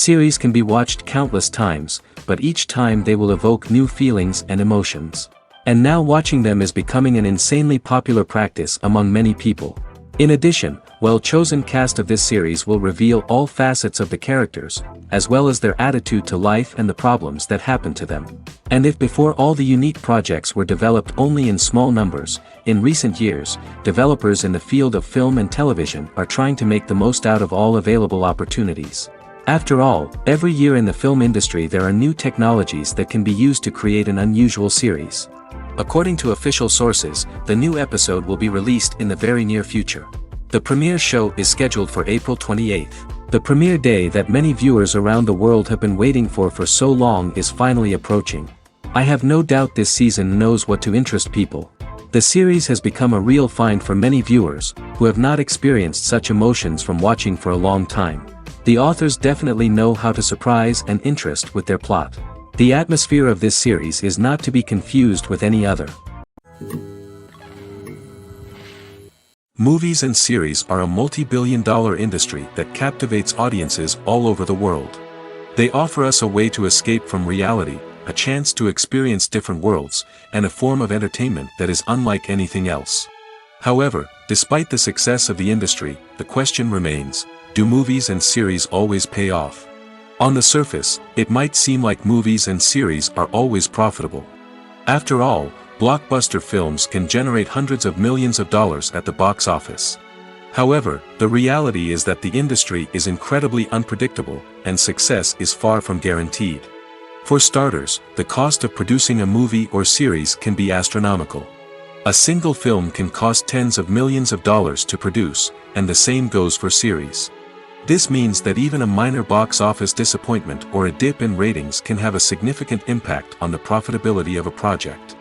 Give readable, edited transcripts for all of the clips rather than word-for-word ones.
Series can be watched countless times, but each time they will evoke new feelings and emotions. And now watching them is becoming an insanely popular practice among many people. In addition, well-chosen cast of this series will reveal all facets of the characters, as well as their attitude to life and the problems that happen to them. And if before all the unique projects were developed only in small numbers, in recent years, developers in the field of film and television are trying to make the most out of all available opportunities. After all, every year in the film industry there are new technologies that can be used to create an unusual series. According to official sources, the new episode will be released in the very near future. The premiere show is scheduled for April 28th. The premiere day that many viewers around the world have been waiting for so long is finally approaching. I have no doubt this season knows what to interest people. The series has become a real find for many viewers, who have not experienced such emotions from watching for a long time. The authors definitely know how to surprise and interest with their plot. The atmosphere of this series is not to be confused with any other. Movies and series are a multi-billion-dollar industry that captivates audiences all over the world. They offer us a way to escape from reality, a chance to experience different worlds, and a form of entertainment that is unlike anything else. However, despite the success of the industry, the question remains, do movies and series always pay off? On the surface, it might seem like movies and series are always profitable. After all, blockbuster films can generate hundreds of millions of dollars at the box office. However, the reality is that the industry is incredibly unpredictable, and success is far from guaranteed. For starters, the cost of producing a movie or series can be astronomical. A single film can cost tens of millions of dollars to produce, and the same goes for series. This means that even a minor box office disappointment or a dip in ratings can have a significant impact on the profitability of a project.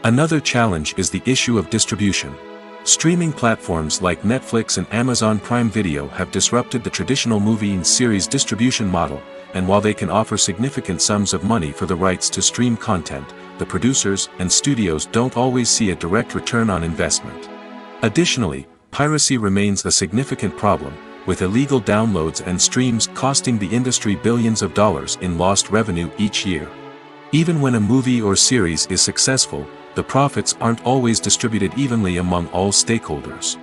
Another challenge is the issue of distribution. Streaming platforms like Netflix and Amazon Prime Video have disrupted the traditional movie and series distribution model, and while they can offer significant sums of money for the rights to stream content, the producers and studios don't always see a direct return on investment. Additionally, piracy remains a significant problem, with illegal downloads and streams costing the industry billions of dollars in lost revenue each year. Even when a movie or series is successful, the profits aren't always distributed evenly among all stakeholders.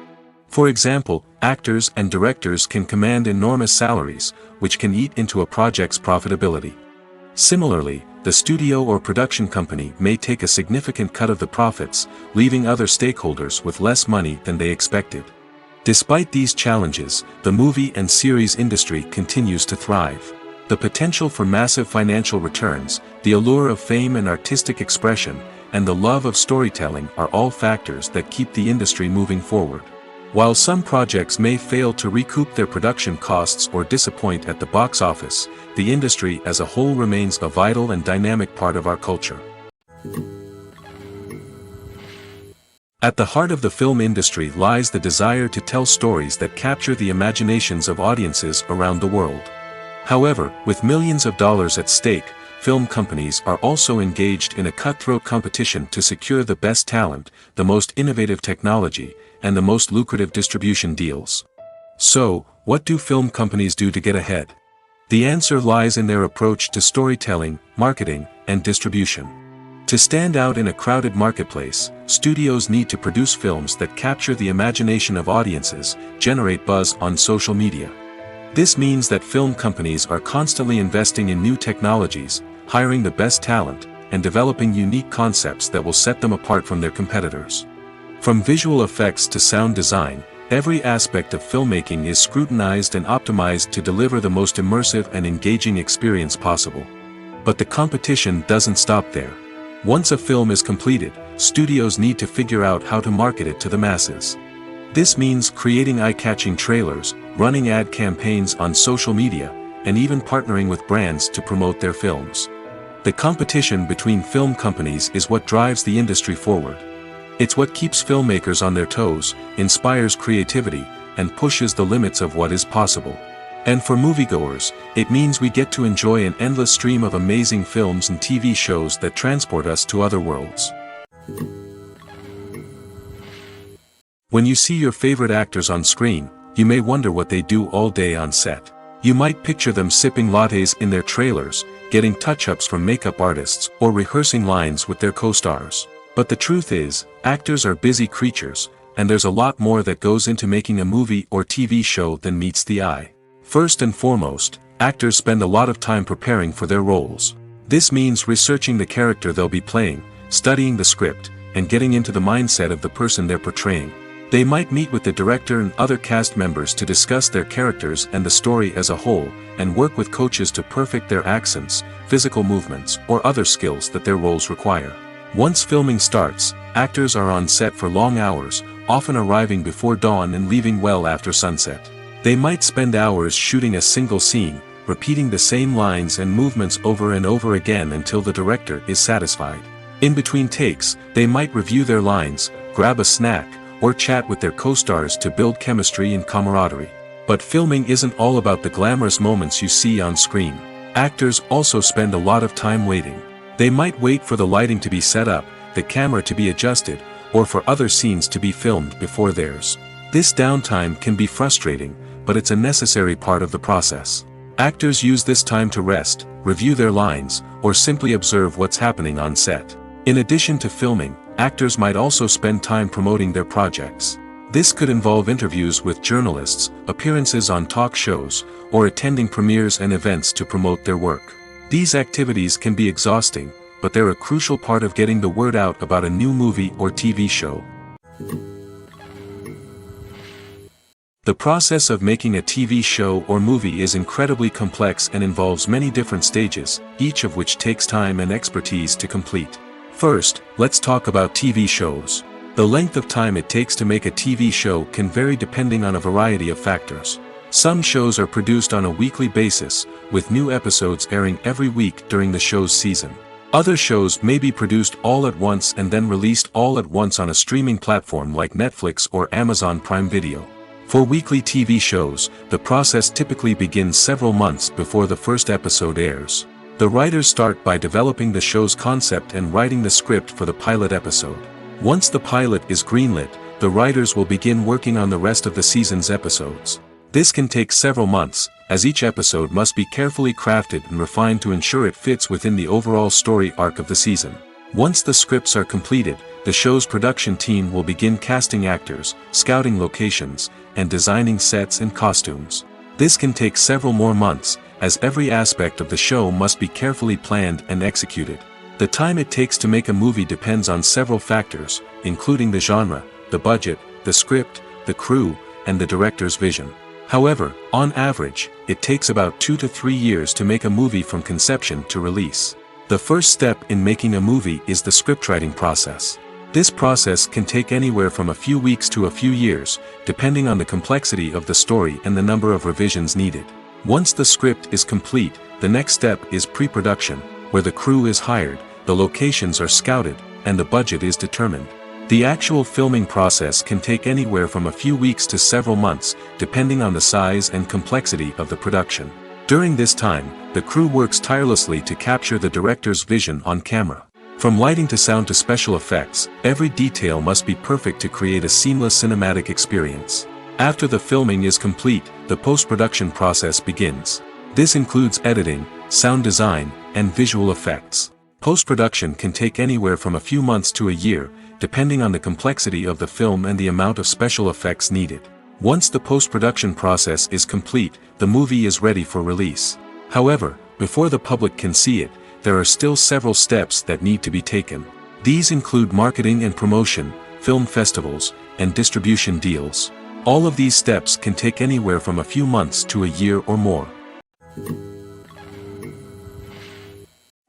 For example, actors and directors can command enormous salaries, which can eat into a project's profitability. Similarly, the studio or production company may take a significant cut of the profits, leaving other stakeholders with less money than they expected. Despite these challenges, the movie and series industry continues to thrive. The potential for massive financial returns, the allure of fame and artistic expression, and the love of storytelling are all factors that keep the industry moving forward. While some projects may fail to recoup their production costs or disappoint at the box office, the industry as a whole remains a vital and dynamic part of our culture. At the heart of the film industry lies the desire to tell stories that capture the imaginations of audiences around the world. However, with millions of dollars at stake, film companies are also engaged in a cutthroat competition to secure the best talent, the most innovative technology, and the most lucrative distribution deals. So, what do film companies do to get ahead? The answer lies in their approach to storytelling, marketing, and distribution. To stand out in a crowded marketplace, studios need to produce films that capture the imagination of audiences, generate buzz on social media. This means that film companies are constantly investing in new technologies, hiring the best talent, and developing unique concepts that will set them apart from their competitors. From visual effects to sound design, every aspect of filmmaking is scrutinized and optimized to deliver the most immersive and engaging experience possible. But the competition doesn't stop there. Once a film is completed, studios need to figure out how to market it to the masses. This means creating eye-catching trailers, running ad campaigns on social media, and even partnering with brands to promote their films. The competition between film companies is what drives the industry forward. It's what keeps filmmakers on their toes, inspires creativity, and pushes the limits of what is possible. And for moviegoers, it means we get to enjoy an endless stream of amazing films and TV shows that transport us to other worlds. When you see your favorite actors on screen, you may wonder what they do all day on set. You might picture them sipping lattes in their trailers, getting touch-ups from makeup artists, or rehearsing lines with their co-stars. But the truth is, actors are busy creatures, and there's a lot more that goes into making a movie or TV show than meets the eye. First and foremost, actors spend a lot of time preparing for their roles. This means researching the character they'll be playing, studying the script, and getting into the mindset of the person they're portraying. They might meet with the director and other cast members to discuss their characters and the story as a whole, and work with coaches to perfect their accents, physical movements, or other skills that their roles require. Once filming starts, actors are on set for long hours, often arriving before dawn and leaving well after sunset. They might spend hours shooting a single scene, repeating the same lines and movements over and over again until the director is satisfied. In between takes, they might review their lines, grab a snack, or chat with their co-stars to build chemistry and camaraderie. But filming isn't all about the glamorous moments you see on screen. Actors also spend a lot of time waiting. They might wait for the lighting to be set up, the camera to be adjusted, or for other scenes to be filmed before theirs. This downtime can be frustrating, but it's a necessary part of the process. Actors use this time to rest, review their lines, or simply observe what's happening on set. In addition to filming, actors might also spend time promoting their projects. This could involve interviews with journalists, appearances on talk shows, or attending premieres and events to promote their work. These activities can be exhausting, but they're a crucial part of getting the word out about a new movie or TV show. The process of making a TV show or movie is incredibly complex and involves many different stages, each of which takes time and expertise to complete. First, let's talk about TV shows. The length of time it takes to make a TV show can vary depending on a variety of factors. Some shows are produced on a weekly basis, with new episodes airing every week during the show's season. Other shows may be produced all at once and then released all at once on a streaming platform like Netflix or Amazon Prime Video. For weekly TV shows, the process typically begins several months before the first episode airs. The writers start by developing the show's concept and writing the script for the pilot episode. Once the pilot is greenlit, the writers will begin working on the rest of the season's episodes. This can take several months, as each episode must be carefully crafted and refined to ensure it fits within the overall story arc of the season. Once the scripts are completed, the show's production team will begin casting actors, scouting locations, and designing sets and costumes. This can take several more months, as every aspect of the show must be carefully planned and executed. The time it takes to make a movie depends on several factors, including the genre, the budget, the script, the crew, and the director's vision. However, on average, it takes about 2 to 3 years to make a movie from conception to release. The first step in making a movie is the scriptwriting process. This process can take anywhere from a few weeks to a few years, depending on the complexity of the story and the number of revisions needed. Once the script is complete, the next step is pre-production, where the crew is hired, the locations are scouted, and the budget is determined. The actual filming process can take anywhere from a few weeks to several months, depending on the size and complexity of the production. During this time, the crew works tirelessly to capture the director's vision on camera. From lighting to sound to special effects, every detail must be perfect to create a seamless cinematic experience. After the filming is complete, the post-production process begins. This includes editing, sound design, and visual effects. Post-production can take anywhere from a few months to a year, depending on the complexity of the film and the amount of special effects needed. Once the post-production process is complete, the movie is ready for release. However, before the public can see it, there are still several steps that need to be taken. These include marketing and promotion, film festivals, and distribution deals. All of these steps can take anywhere from a few months to a year or more.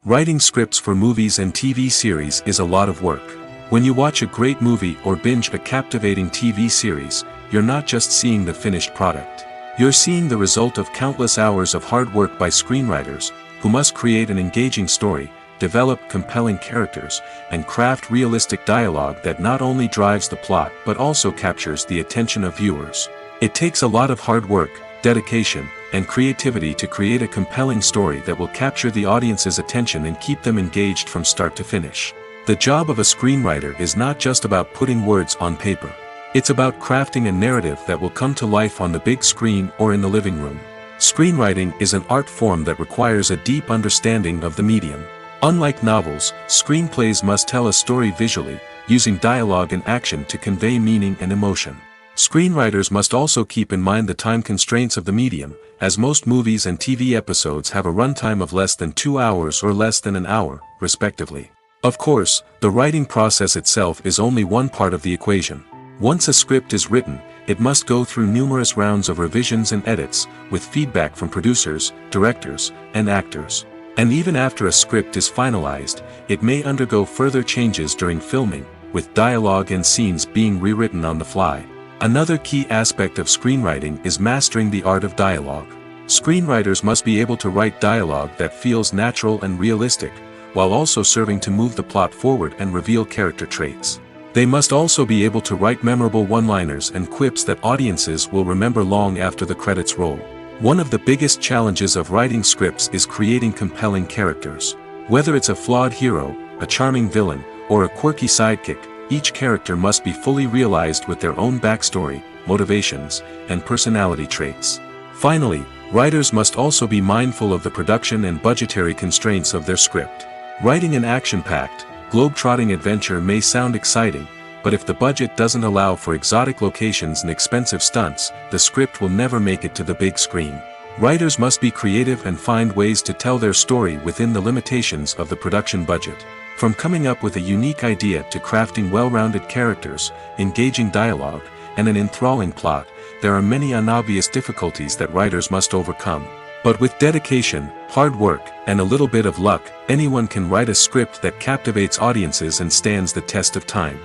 Writing scripts for movies and TV series is a lot of work. When you watch a great movie or binge a captivating TV series, you're not just seeing the finished product. You're seeing the result of countless hours of hard work by screenwriters, who must create an engaging story, develop compelling characters, and craft realistic dialogue that not only drives the plot but also captures the attention of viewers. It takes a lot of hard work, dedication, and creativity to create a compelling story that will capture the audience's attention and keep them engaged from start to finish. The job of a screenwriter is not just about putting words on paper. It's about crafting a narrative that will come to life on the big screen or in the living room. Screenwriting is an art form that requires a deep understanding of the medium. Unlike novels, screenplays must tell a story visually, using dialogue and action to convey meaning and emotion. Screenwriters must also keep in mind the time constraints of the medium, as most movies and TV episodes have a runtime of less than 2 hours or less than an hour, respectively. Of course, the writing process itself is only one part of the equation. Once a script is written, it must go through numerous rounds of revisions and edits, with feedback from producers, directors, and actors. And even after a script is finalized, it may undergo further changes during filming, with dialogue and scenes being rewritten on the fly. Another key aspect of screenwriting is mastering the art of dialogue. Screenwriters must be able to write dialogue that feels natural and realistic, while also serving to move the plot forward and reveal character traits. They must also be able to write memorable one-liners and quips that audiences will remember long after the credits roll. One of the biggest challenges of writing scripts is creating compelling characters. Whether it's a flawed hero, a charming villain, or a quirky sidekick, each character must be fully realized with their own backstory, motivations, and personality traits. Finally, writers must also be mindful of the production and budgetary constraints of their script. Writing an action-packed, globe-trotting adventure may sound exciting, but if the budget doesn't allow for exotic locations and expensive stunts, the script will never make it to the big screen. Writers must be creative and find ways to tell their story within the limitations of the production budget. From coming up with a unique idea to crafting well-rounded characters, engaging dialogue, and an enthralling plot, there are many unobvious difficulties that writers must overcome. But with dedication, hard work, and a little bit of luck, anyone can write a script that captivates audiences and stands the test of time.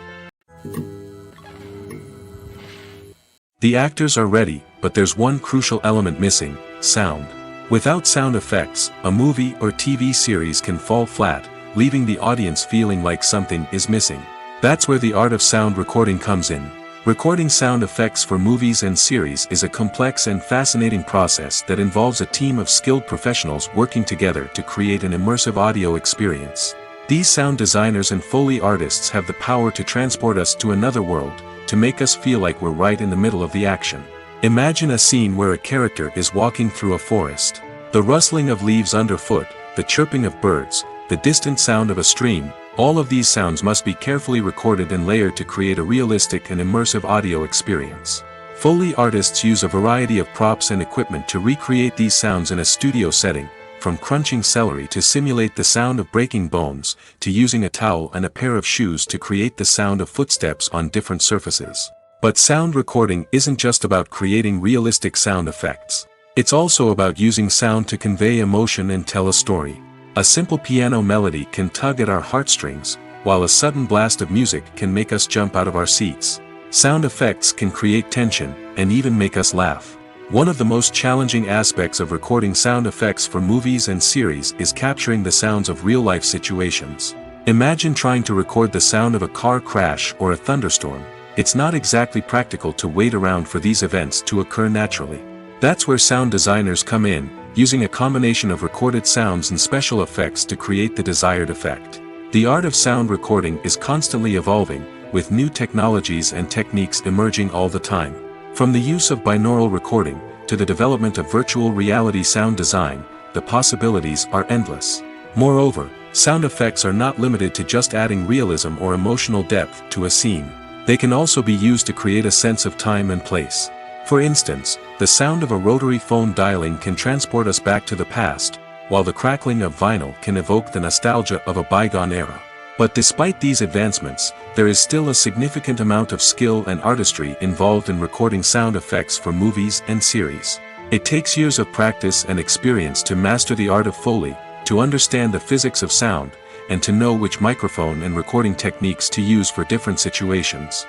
The actors are ready, but there's one crucial element missing: sound. Without sound effects, a movie or TV series can fall flat, leaving the audience feeling like something is missing. That's where the art of sound recording comes in. Recording sound effects for movies and series is a complex and fascinating process that involves a team of skilled professionals working together to create an immersive audio experience. These sound designers and Foley artists have the power to transport us to another world, to make us feel like we're right in the middle of the action. Imagine a scene where a character is walking through a forest. The rustling of leaves underfoot, the chirping of birds, the distant sound of a stream, all of these sounds must be carefully recorded and layered to create a realistic and immersive audio experience. Foley artists use a variety of props and equipment to recreate these sounds in a studio setting, from crunching celery to simulate the sound of breaking bones, to using a towel and a pair of shoes to create the sound of footsteps on different surfaces. But sound recording isn't just about creating realistic sound effects. It's also about using sound to convey emotion and tell a story. A simple piano melody can tug at our heartstrings, while a sudden blast of music can make us jump out of our seats. Sound effects can create tension, and even make us laugh. One of the most challenging aspects of recording sound effects for movies and series is capturing the sounds of real-life situations. Imagine trying to record the sound of a car crash or a thunderstorm. It's not exactly practical to wait around for these events to occur naturally. That's where sound designers come in, using a combination of recorded sounds and special effects to create the desired effect. The art of sound recording is constantly evolving, with new technologies and techniques emerging all the time. From the use of binaural recording, to the development of virtual reality sound design, the possibilities are endless. Moreover, sound effects are not limited to just adding realism or emotional depth to a scene. They can also be used to create a sense of time and place. For instance, the sound of a rotary phone dialing can transport us back to the past, while the crackling of vinyl can evoke the nostalgia of a bygone era. But despite these advancements, there is still a significant amount of skill and artistry involved in recording sound effects for movies and series. It takes years of practice and experience to master the art of Foley, to understand the physics of sound, and to know which microphone and recording techniques to use for different situations.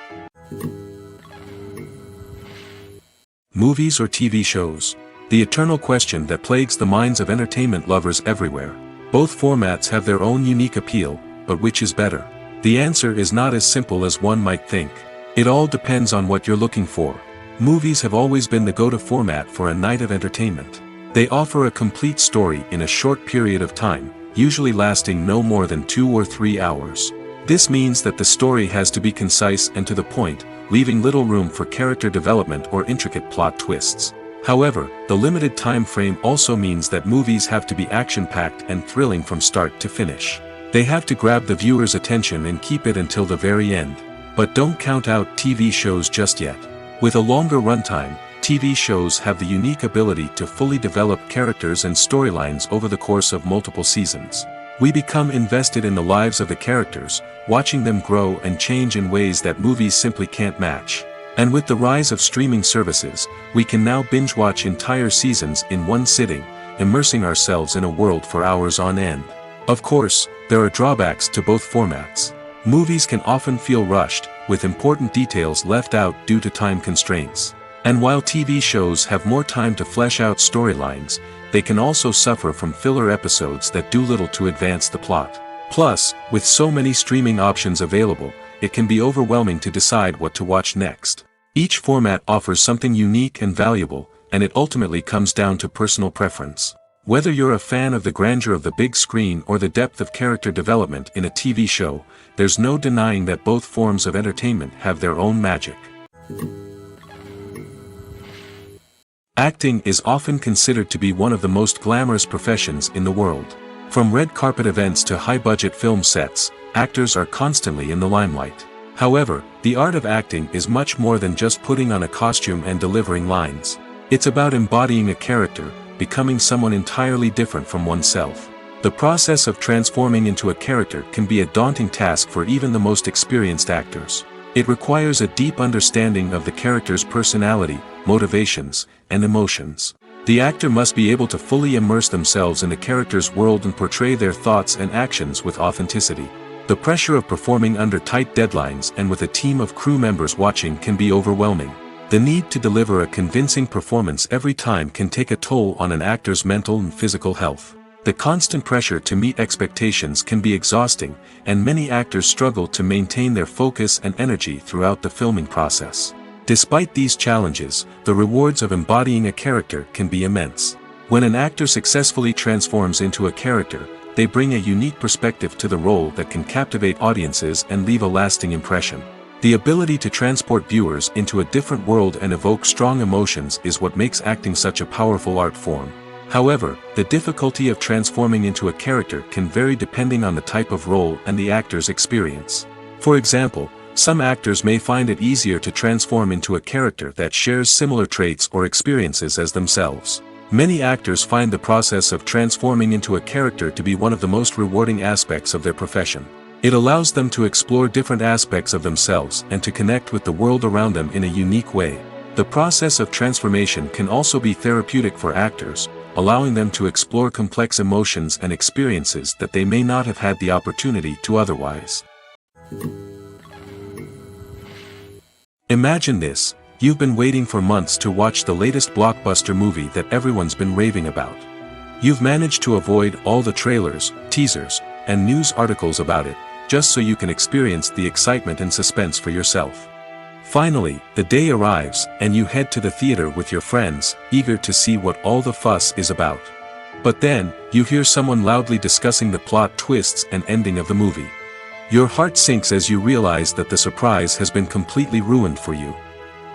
Movies or TV shows? The eternal question that plagues the minds of entertainment lovers everywhere. Both formats have their own unique appeal, but which is better? The answer is not as simple as one might think. It all depends on what you're looking for. Movies have always been the go-to format for a night of entertainment. They offer a complete story in a short period of time, usually lasting no more than 2 or 3 hours. This means that the story has to be concise and to the point, leaving little room for character development or intricate plot twists. However, the limited time frame also means that movies have to be action-packed and thrilling from start to finish. They have to grab the viewer's attention and keep it until the very end. But don't count out TV shows just yet. With a longer runtime, TV shows have the unique ability to fully develop characters and storylines over the course of multiple seasons. We become invested in the lives of the characters, watching them grow and change in ways that movies simply can't match. And with the rise of streaming services, we can now binge-watch entire seasons in one sitting, immersing ourselves in a world for hours on end. Of course, there are drawbacks to both formats. Movies can often feel rushed, with important details left out due to time constraints. And while TV shows have more time to flesh out storylines, they can also suffer from filler episodes that do little to advance the plot. Plus, with so many streaming options available, it can be overwhelming to decide what to watch next. Each format offers something unique and valuable, and it ultimately comes down to personal preference. Whether you're a fan of the grandeur of the big screen or the depth of character development in a TV show, there's no denying that both forms of entertainment have their own magic. Acting is often considered to be one of the most glamorous professions in the world. From red carpet events to high-budget film sets, actors are constantly in the limelight. However, the art of acting is much more than just putting on a costume and delivering lines. It's about embodying a character, becoming someone entirely different from oneself. The process of transforming into a character can be a daunting task for even the most experienced actors. It requires a deep understanding of the character's personality, motivations, and emotions. The actor must be able to fully immerse themselves in the character's world and portray their thoughts and actions with authenticity. The pressure of performing under tight deadlines and with a team of crew members watching can be overwhelming. The need to deliver a convincing performance every time can take a toll on an actor's mental and physical health. The constant pressure to meet expectations can be exhausting, and many actors struggle to maintain their focus and energy throughout the filming process. Despite these challenges, the rewards of embodying a character can be immense. When an actor successfully transforms into a character, they bring a unique perspective to the role that can captivate audiences and leave a lasting impression. The ability to transport viewers into a different world and evoke strong emotions is what makes acting such a powerful art form. However, the difficulty of transforming into a character can vary depending on the type of role and the actor's experience. For example, some actors may find it easier to transform into a character that shares similar traits or experiences as themselves. Many actors find the process of transforming into a character to be one of the most rewarding aspects of their profession. It allows them to explore different aspects of themselves and to connect with the world around them in a unique way. The process of transformation can also be therapeutic for actors, allowing them to explore complex emotions and experiences that they may not have had the opportunity to otherwise. Imagine this: you've been waiting for months to watch the latest blockbuster movie that everyone's been raving about. You've managed to avoid all the trailers, teasers, and news articles about it, just so you can experience the excitement and suspense for yourself. Finally, the day arrives, and you head to the theater with your friends, eager to see what all the fuss is about. But then, you hear someone loudly discussing the plot twists and ending of the movie. Your heart sinks as you realize that the surprise has been completely ruined for you.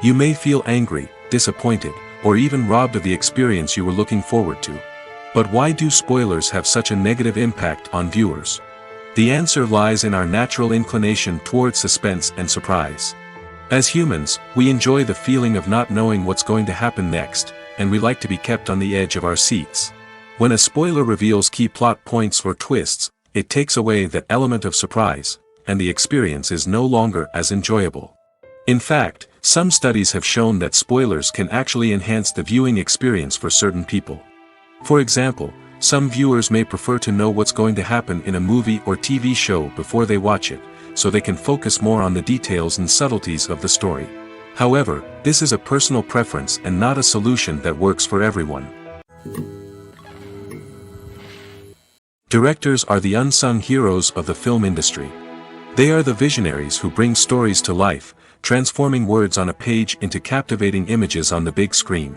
You may feel angry, disappointed, or even robbed of the experience you were looking forward to. But why do spoilers have such a negative impact on viewers? The answer lies in our natural inclination towards suspense and surprise. As humans, we enjoy the feeling of not knowing what's going to happen next, and we like to be kept on the edge of our seats. When a spoiler reveals key plot points or twists, it takes away that element of surprise, and the experience is no longer as enjoyable. In fact, some studies have shown that spoilers can actually enhance the viewing experience for certain people. For example, some viewers may prefer to know what's going to happen in a movie or TV show before they watch it, so they can focus more on the details and subtleties of the story. However, this is a personal preference and not a solution that works for everyone. Directors are the unsung heroes of the film industry. They are the visionaries who bring stories to life, transforming words on a page into captivating images on the big screen.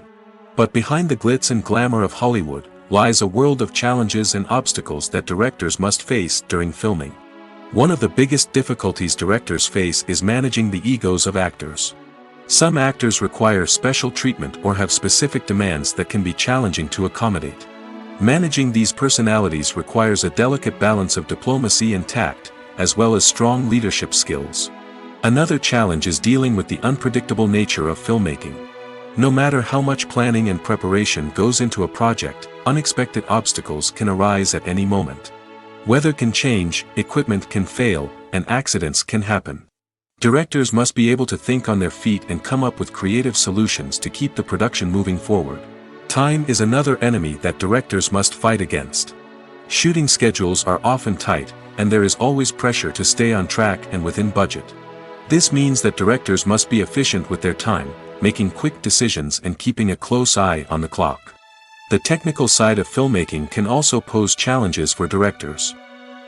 But behind the glitz and glamour of Hollywood lies a world of challenges and obstacles that directors must face during filming. One of the biggest difficulties directors face is managing the egos of actors. Some actors require special treatment or have specific demands that can be challenging to accommodate. Managing these personalities requires a delicate balance of diplomacy and tact, as well as strong leadership skills. Another challenge is dealing with the unpredictable nature of filmmaking. No matter how much planning and preparation goes into a project, unexpected obstacles can arise at any moment. Weather can change, equipment can fail, and accidents can happen. Directors must be able to think on their feet and come up with creative solutions to keep the production moving forward. Time is another enemy that directors must fight against. Shooting schedules are often tight, and there is always pressure to stay on track and within budget. This means that directors must be efficient with their time, making quick decisions and keeping a close eye on the clock. The technical side of filmmaking can also pose challenges for directors.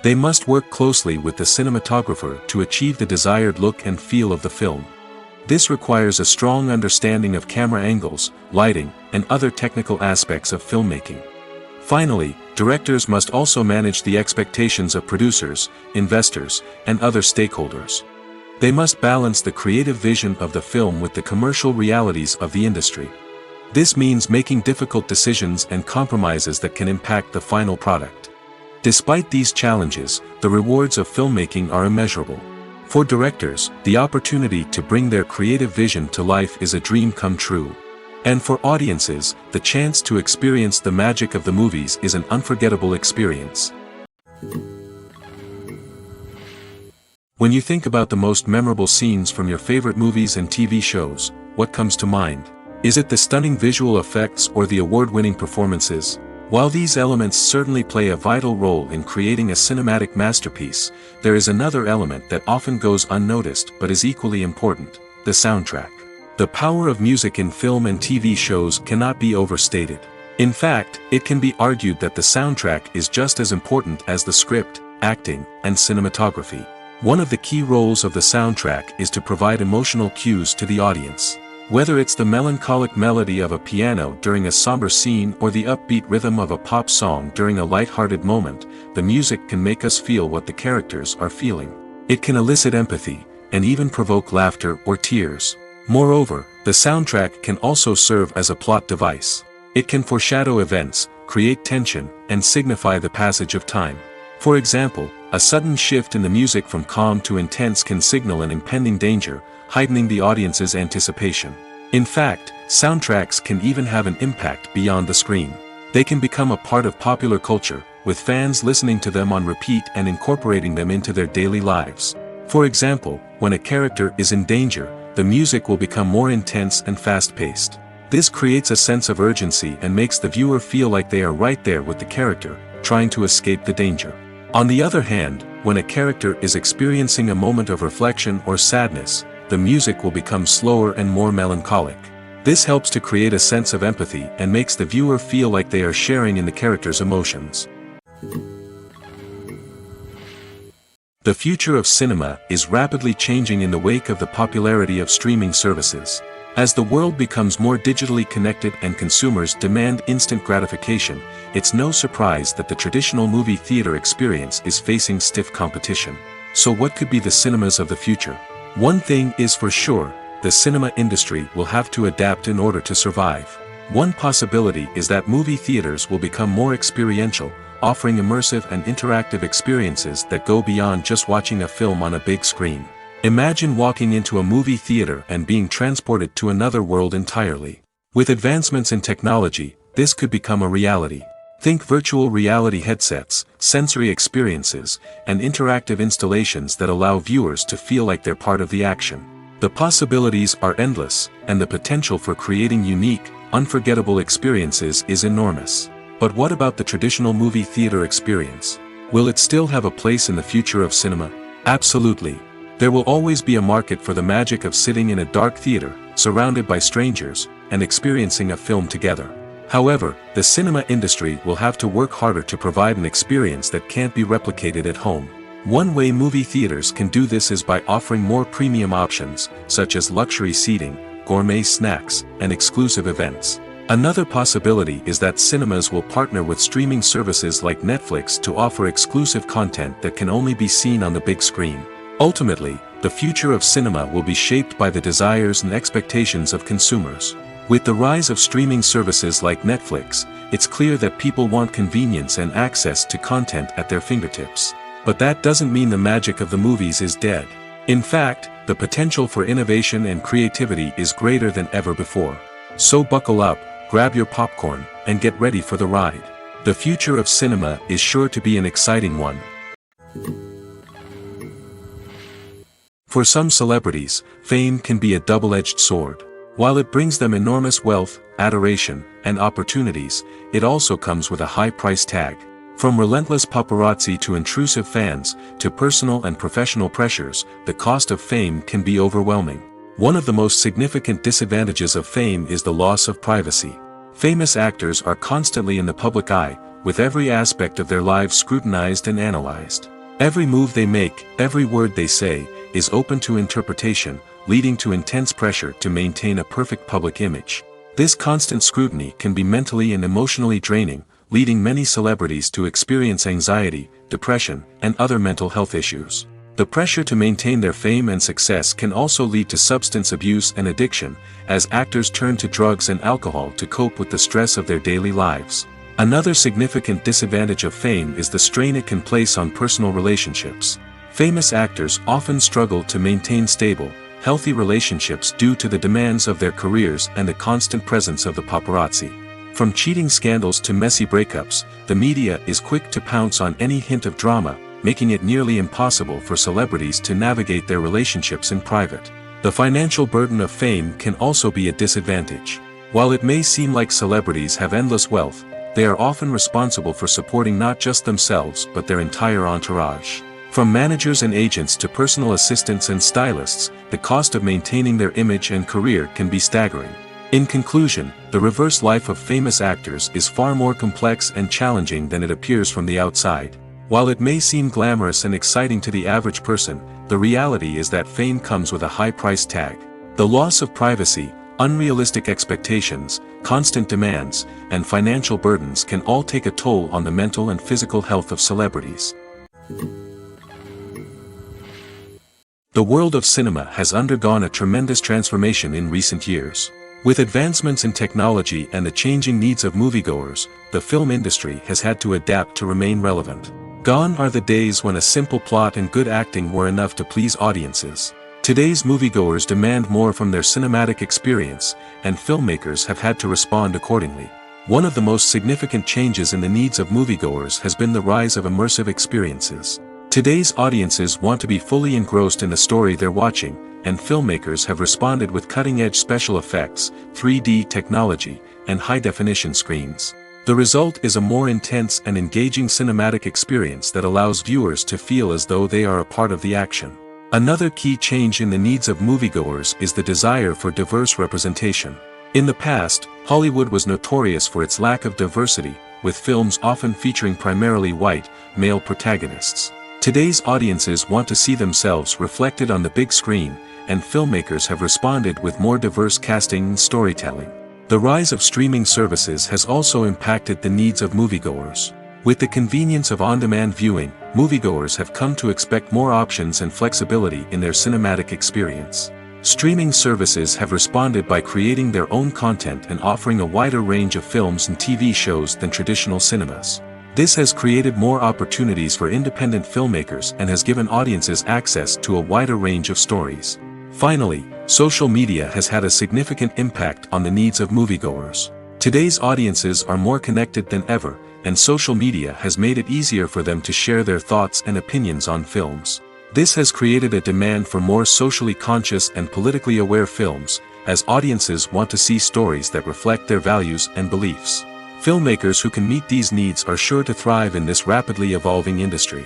They must work closely with the cinematographer to achieve the desired look and feel of the film. This requires a strong understanding of camera angles, lighting, and other technical aspects of filmmaking. Finally, directors must also manage the expectations of producers, investors, and other stakeholders. They must balance the creative vision of the film with the commercial realities of the industry. This means making difficult decisions and compromises that can impact the final product. Despite these challenges, the rewards of filmmaking are immeasurable. For directors, the opportunity to bring their creative vision to life is a dream come true. And for audiences, the chance to experience the magic of the movies is an unforgettable experience. When you think about the most memorable scenes from your favorite movies and TV shows, what comes to mind? Is it the stunning visual effects or the award-winning performances? While these elements certainly play a vital role in creating a cinematic masterpiece, there is another element that often goes unnoticed but is equally important: the soundtrack. The power of music in film and TV shows cannot be overstated. In fact, it can be argued that the soundtrack is just as important as the script, acting, and cinematography. One of the key roles of the soundtrack is to provide emotional cues to the audience. Whether it's the melancholic melody of a piano during a somber scene or the upbeat rhythm of a pop song during a light-hearted moment, the music can make us feel what the characters are feeling. It can elicit empathy, and even provoke laughter or tears. Moreover, the soundtrack can also serve as a plot device. It can foreshadow events, create tension, and signify the passage of time. For example, a sudden shift in the music from calm to intense can signal an impending danger, heightening the audience's anticipation. In fact, soundtracks can even have an impact beyond the screen. They can become a part of popular culture, with fans listening to them on repeat and incorporating them into their daily lives. For example, when a character is in danger, the music will become more intense and fast-paced. This creates a sense of urgency and makes the viewer feel like they are right there with the character, trying to escape the danger. On the other hand, when a character is experiencing a moment of reflection or sadness, the music will become slower and more melancholic. This helps to create a sense of empathy and makes the viewer feel like they are sharing in the character's emotions. The future of cinema is rapidly changing in the wake of the popularity of streaming services. As the world becomes more digitally connected and consumers demand instant gratification, it's no surprise that the traditional movie theater experience is facing stiff competition. So what could be the cinemas of the future? One thing is for sure: the cinema industry will have to adapt in order to survive. One possibility is that movie theaters will become more experiential, offering immersive and interactive experiences that go beyond just watching a film on a big screen. Imagine walking into a movie theater and being transported to another world entirely. With advancements in technology, this could become a reality. Think virtual reality headsets, sensory experiences, and interactive installations that allow viewers to feel like they're part of the action. The possibilities are endless, and the potential for creating unique, unforgettable experiences is enormous. But what about the traditional movie theater experience? Will it still have a place in the future of cinema? Absolutely. There will always be a market for the magic of sitting in a dark theater, surrounded by strangers, and experiencing a film together. However, the cinema industry will have to work harder to provide an experience that can't be replicated at home. One way movie theaters can do this is by offering more premium options, such as luxury seating, gourmet snacks, and exclusive events. Another possibility is that cinemas will partner with streaming services like Netflix to offer exclusive content that can only be seen on the big screen. Ultimately, the future of cinema will be shaped by the desires and expectations of consumers. With the rise of streaming services like Netflix, it's clear that people want convenience and access to content at their fingertips. But that doesn't mean the magic of the movies is dead. In fact, the potential for innovation and creativity is greater than ever before. So buckle up, grab your popcorn, and get ready for the ride. The future of cinema is sure to be an exciting one. For some celebrities, fame can be a double-edged sword. While it brings them enormous wealth, adoration, and opportunities, it also comes with a high price tag. From relentless paparazzi to intrusive fans, to personal and professional pressures, the cost of fame can be overwhelming. One of the most significant disadvantages of fame is the loss of privacy. Famous actors are constantly in the public eye, with every aspect of their lives scrutinized and analyzed. Every move they make, every word they say, is open to interpretation, leading to intense pressure to maintain a perfect public image. This constant scrutiny can be mentally and emotionally draining, leading many celebrities to experience anxiety, depression, and other mental health issues. The pressure to maintain their fame and success can also lead to substance abuse and addiction, as actors turn to drugs and alcohol to cope with the stress of their daily lives. Another significant disadvantage of fame is the strain it can place on personal relationships. Famous actors often struggle to maintain stable, healthy relationships due to the demands of their careers and the constant presence of the paparazzi. From cheating scandals to messy breakups, the media is quick to pounce on any hint of drama, making it nearly impossible for celebrities to navigate their relationships in private. The financial burden of fame can also be a disadvantage. While it may seem like celebrities have endless wealth, they are often responsible for supporting not just themselves but their entire entourage. From managers and agents to personal assistants and stylists, the cost of maintaining their image and career can be staggering. In conclusion, the reverse life of famous actors is far more complex and challenging than it appears from the outside. While it may seem glamorous and exciting to the average person, the reality is that fame comes with a high price tag. The loss of privacy, unrealistic expectations, constant demands, and financial burdens can all take a toll on the mental and physical health of celebrities. The world of cinema has undergone a tremendous transformation in recent years. With advancements in technology and the changing needs of moviegoers, the film industry has had to adapt to remain relevant. Gone are the days when a simple plot and good acting were enough to please audiences. Today's moviegoers demand more from their cinematic experience, and filmmakers have had to respond accordingly. One of the most significant changes in the needs of moviegoers has been the rise of immersive experiences. Today's audiences want to be fully engrossed in the story they're watching, and filmmakers have responded with cutting-edge special effects, 3D technology, and high-definition screens. The result is a more intense and engaging cinematic experience that allows viewers to feel as though they are a part of the action. Another key change in the needs of moviegoers is the desire for diverse representation. In the past, Hollywood was notorious for its lack of diversity, with films often featuring primarily white, male protagonists. Today's audiences want to see themselves reflected on the big screen, and filmmakers have responded with more diverse casting and storytelling. The rise of streaming services has also impacted the needs of moviegoers. With the convenience of on-demand viewing, moviegoers have come to expect more options and flexibility in their cinematic experience. Streaming services have responded by creating their own content and offering a wider range of films and TV shows than traditional cinemas. This has created more opportunities for independent filmmakers and has given audiences access to a wider range of stories. Finally, social media has had a significant impact on the needs of moviegoers. Today's audiences are more connected than ever, and social media has made it easier for them to share their thoughts and opinions on films. This has created a demand for more socially conscious and politically aware films, as audiences want to see stories that reflect their values and beliefs. Filmmakers who can meet these needs are sure to thrive in this rapidly evolving industry.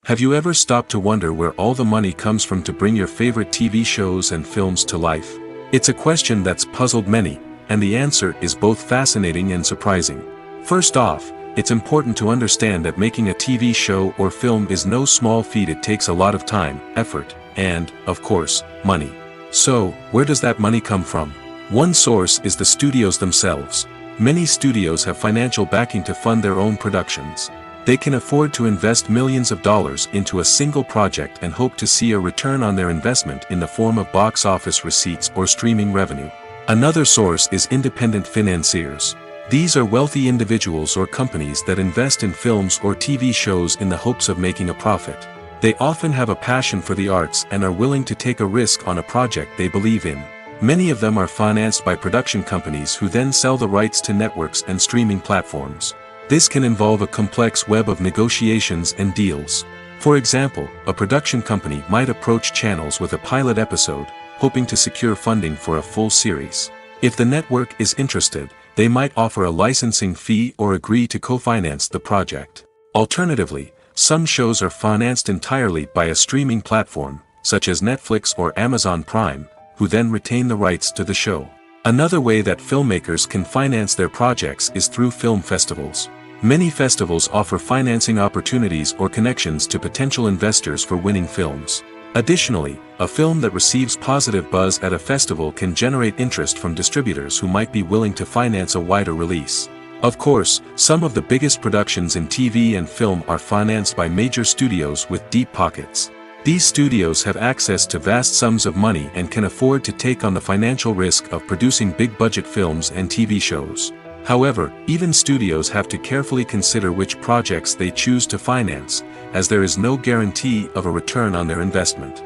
Have you ever stopped to wonder where all the money comes from to bring your favorite TV shows and films to life? It's a question that's puzzled many, and the answer is both fascinating and surprising. First off, it's important to understand that making a TV show or film is no small feat. It takes a lot of time, effort, and, of course, money. So, where does that money come from? One source is the studios themselves. Many studios have financial backing to fund their own productions. They can afford to invest millions of dollars into a single project and hope to see a return on their investment in the form of box office receipts or streaming revenue. Another source is independent financiers. These are wealthy individuals or companies that invest in films or TV shows in the hopes of making a profit. They often have a passion for the arts and are willing to take a risk on a project they believe in. Many of them are financed by production companies who then sell the rights to networks and streaming platforms. This can involve a complex web of negotiations and deals. For example, a production company might approach channels with a pilot episode, hoping to secure funding for a full series. If the network is interested, they might offer a licensing fee or agree to co-finance the project. Alternatively, some shows are financed entirely by a streaming platform, such as Netflix or Amazon Prime, who then retain the rights to the show. Another way that filmmakers can finance their projects is through film festivals. Many festivals offer financing opportunities or connections to potential investors for winning films. Additionally, a film that receives positive buzz at a festival can generate interest from distributors who might be willing to finance a wider release. Of course, some of the biggest productions in TV and film are financed by major studios with deep pockets. These studios have access to vast sums of money and can afford to take on the financial risk of producing big-budget films and TV shows. However, even studios have to carefully consider which projects they choose to finance, as there is no guarantee of a return on their investment.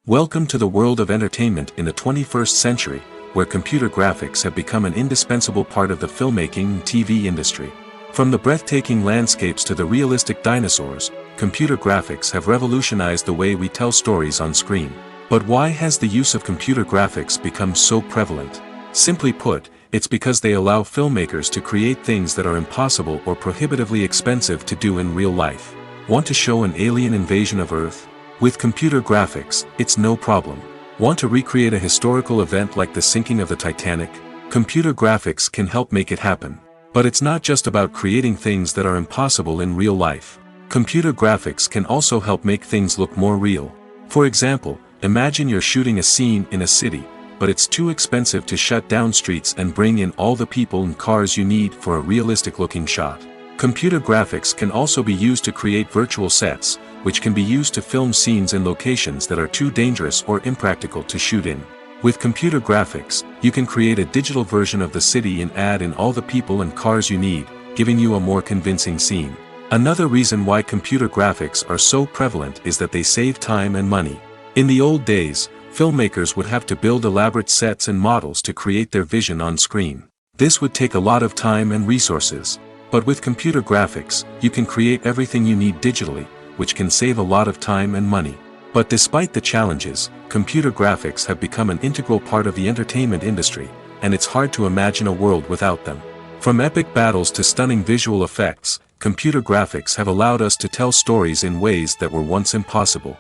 Welcome to the world of entertainment in the 21st century, where computer graphics have become an indispensable part of the filmmaking and TV industry. From the breathtaking landscapes to the realistic dinosaurs, computer graphics have revolutionized the way we tell stories on screen. But why has the use of computer graphics become so prevalent? Simply put, it's because they allow filmmakers to create things that are impossible or prohibitively expensive to do in real life. Want to show an alien invasion of Earth? With computer graphics, it's no problem. Want to recreate a historical event like the sinking of the Titanic? Computer graphics can help make it happen. But it's not just about creating things that are impossible in real life. Computer graphics can also help make things look more real. For example, imagine you're shooting a scene in a city, but it's too expensive to shut down streets and bring in all the people and cars you need for a realistic-looking shot. Computer graphics can also be used to create virtual sets, which can be used to film scenes in locations that are too dangerous or impractical to shoot in. With computer graphics, you can create a digital version of the city and add in all the people and cars you need, giving you a more convincing scene. Another reason why computer graphics are so prevalent is that they save time and money. In the old days, filmmakers would have to build elaborate sets and models to create their vision on screen. This would take a lot of time and resources. But with computer graphics, you can create everything you need digitally, which can save a lot of time and money. But despite the challenges, computer graphics have become an integral part of the entertainment industry, and it's hard to imagine a world without them. From epic battles to stunning visual effects, computer graphics have allowed us to tell stories in ways that were once impossible.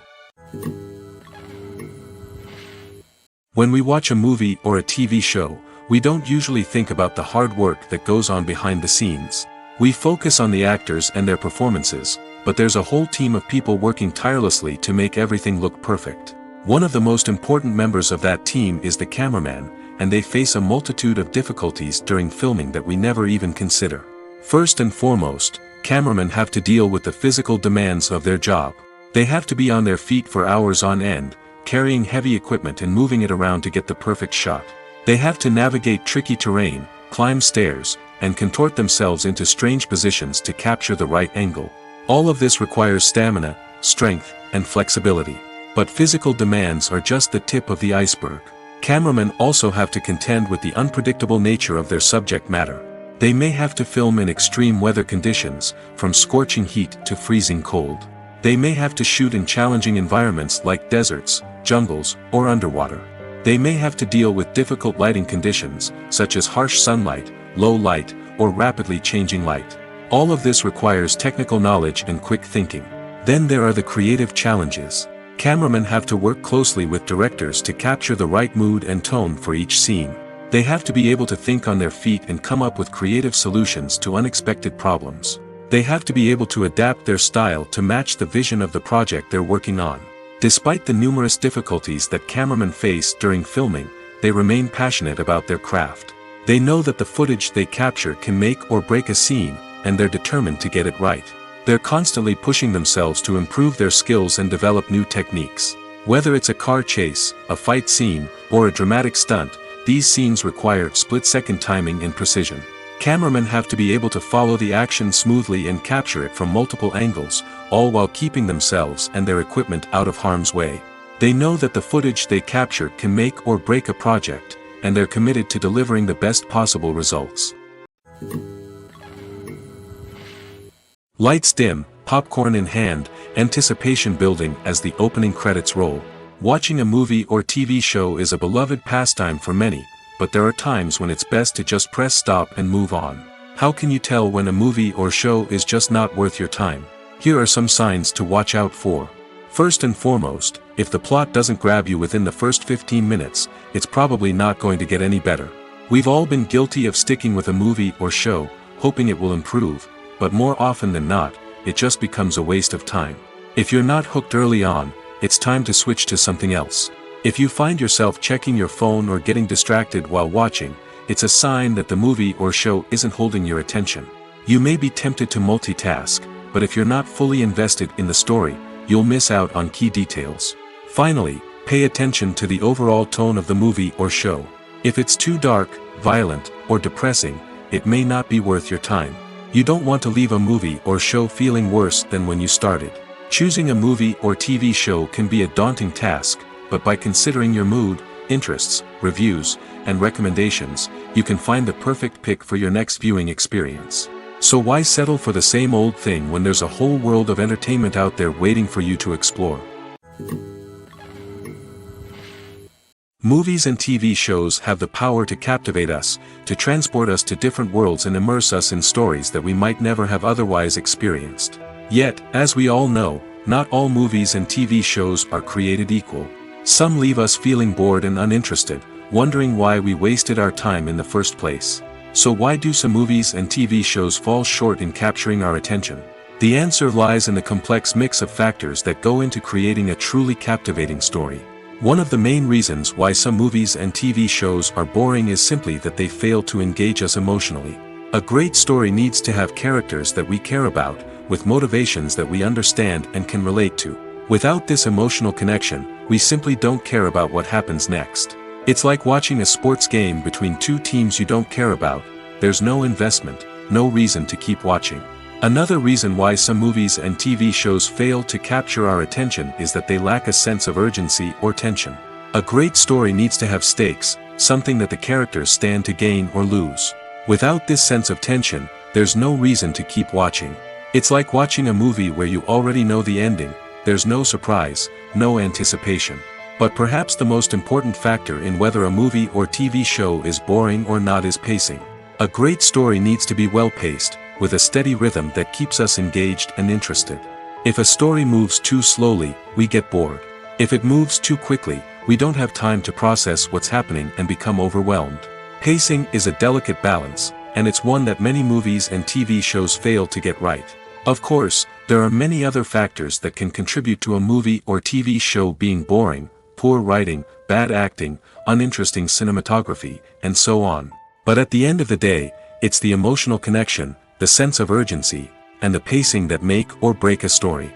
When we watch a movie or a TV show, we don't usually think about the hard work that goes on behind the scenes. We focus on the actors and their performances, but there's a whole team of people working tirelessly to make everything look perfect. One of the most important members of that team is the cameraman, and they face a multitude of difficulties during filming that we never even consider. First and foremost, cameramen have to deal with the physical demands of their job. They have to be on their feet for hours on end, carrying heavy equipment and moving it around to get the perfect shot. They have to navigate tricky terrain, climb stairs, and contort themselves into strange positions to capture the right angle. All of this requires stamina, strength, and flexibility. But physical demands are just the tip of the iceberg. Cameramen also have to contend with the unpredictable nature of their subject matter. They may have to film in extreme weather conditions, from scorching heat to freezing cold. They may have to shoot in challenging environments like deserts, jungles, or underwater. They may have to deal with difficult lighting conditions, such as harsh sunlight, low light, or rapidly changing light. All of this requires technical knowledge and quick thinking. Then there are the creative challenges. Cameramen have to work closely with directors to capture the right mood and tone for each scene. They have to be able to think on their feet and come up with creative solutions to unexpected problems. They have to be able to adapt their style to match the vision of the project they're working on. Despite the numerous difficulties that cameramen face during filming, they remain passionate about their craft. They know that the footage they capture can make or break a scene, and they're determined to get it right. They're constantly pushing themselves to improve their skills and develop new techniques. Whether it's a car chase, a fight scene, or a dramatic stunt, these scenes require split-second timing and precision. Cameramen have to be able to follow the action smoothly and capture it from multiple angles, all while keeping themselves and their equipment out of harm's way. They know that the footage they capture can make or break a project, and they're committed to delivering the best possible results. Lights dim, popcorn in hand, anticipation building as the opening credits roll. Watching a movie or TV show is a beloved pastime for many, but there are times when it's best to just press stop and move on. How can you tell when a movie or show is just not worth your time? Here are some signs to watch out for. First and foremost, if the plot doesn't grab you within the first 15 minutes, it's probably not going to get any better. We've all been guilty of sticking with a movie or show, hoping it will improve, but more often than not, it just becomes a waste of time. If you're not hooked early on, it's time to switch to something else. If you find yourself checking your phone or getting distracted while watching, it's a sign that the movie or show isn't holding your attention. You may be tempted to multitask, but if you're not fully invested in the story, you'll miss out on key details. Finally, pay attention to the overall tone of the movie or show. If it's too dark, violent, or depressing, it may not be worth your time. You don't want to leave a movie or show feeling worse than when you started. Choosing a movie or TV show can be a daunting task, but by considering your mood, interests, reviews, and recommendations, you can find the perfect pick for your next viewing experience. So why settle for the same old thing when there's a whole world of entertainment out there waiting for you to explore? Movies and TV shows have the power to captivate us, to transport us to different worlds and immerse us in stories that we might never have otherwise experienced. Yet, as we all know, not all movies and TV shows are created equal. Some leave us feeling bored and uninterested, wondering why we wasted our time in the first place. So why do some movies and TV shows fall short in capturing our attention? The answer lies in the complex mix of factors that go into creating a truly captivating story. One of the main reasons why some movies and TV shows are boring is simply that they fail to engage us emotionally. A great story needs to have characters that we care about, with motivations that we understand and can relate to. Without this emotional connection, we simply don't care about what happens next. It's like watching a sports game between two teams you don't care about. There's no investment, no reason to keep watching. Another reason why some movies and TV shows fail to capture our attention is that they lack a sense of urgency or tension. A great story needs to have stakes, something that the characters stand to gain or lose. Without this sense of tension, there's no reason to keep watching. It's like watching a movie where you already know the ending. There's no surprise, no anticipation. But perhaps the most important factor in whether a movie or TV show is boring or not is pacing. A great story needs to be well-paced, with a steady rhythm that keeps us engaged and interested. If a story moves too slowly, we get bored. If it moves too quickly, we don't have time to process what's happening and become overwhelmed. Pacing is a delicate balance, and it's one that many movies and TV shows fail to get right. Of course, there are many other factors that can contribute to a movie or TV show being boring: poor writing, bad acting, uninteresting cinematography, and so on. But at the end of the day, it's the emotional connection, the sense of urgency, and the pacing that make or break a story.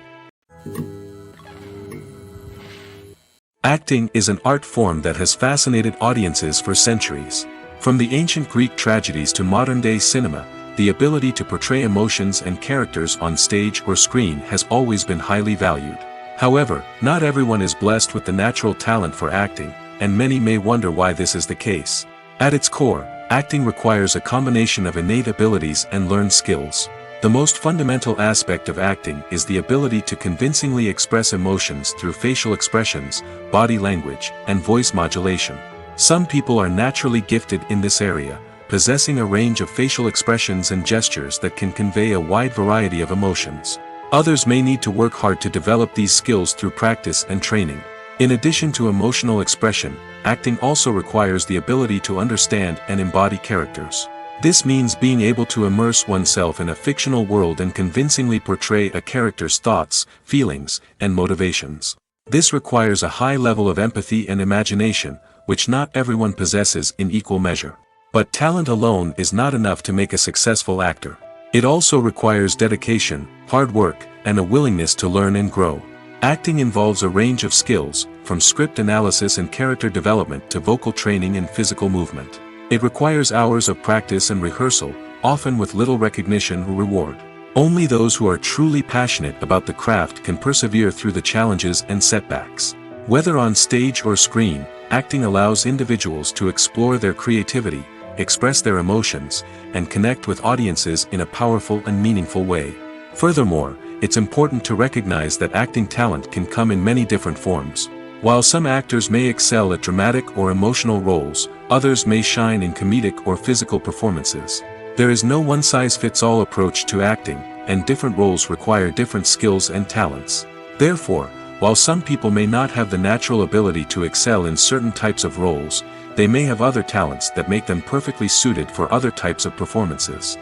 Acting is an art form that has fascinated audiences for centuries. From the ancient Greek tragedies to modern-day cinema, the ability to portray emotions and characters on stage or screen has always been highly valued. However, not everyone is blessed with the natural talent for acting, and many may wonder why this is the case. At its core, acting requires a combination of innate abilities and learned skills. The most fundamental aspect of acting is the ability to convincingly express emotions through facial expressions, body language, and voice modulation. Some people are naturally gifted in this area, possessing a range of facial expressions and gestures that can convey a wide variety of emotions. Others may need to work hard to develop these skills through practice and training. In addition to emotional expression, acting also requires the ability to understand and embody characters. This means being able to immerse oneself in a fictional world and convincingly portray a character's thoughts, feelings, and motivations. This requires a high level of empathy and imagination, which not everyone possesses in equal measure. But talent alone is not enough to make a successful actor. It also requires dedication, hard work, and a willingness to learn and grow. Acting involves a range of skills, from script analysis and character development to vocal training and physical movement. It requires hours of practice and rehearsal, often with little recognition or reward. Only those who are truly passionate about the craft can persevere through the challenges and setbacks. Whether on stage or screen, acting allows individuals to explore their creativity, express their emotions, and connect with audiences in a powerful and meaningful way. Furthermore, it's important to recognize that acting talent can come in many different forms. While some actors may excel at dramatic or emotional roles, others may shine in comedic or physical performances. There is no one-size-fits-all approach to acting, and different roles require different skills and talents. Therefore, while some people may not have the natural ability to excel in certain types of roles, they may have other talents that make them perfectly suited for other types of performances.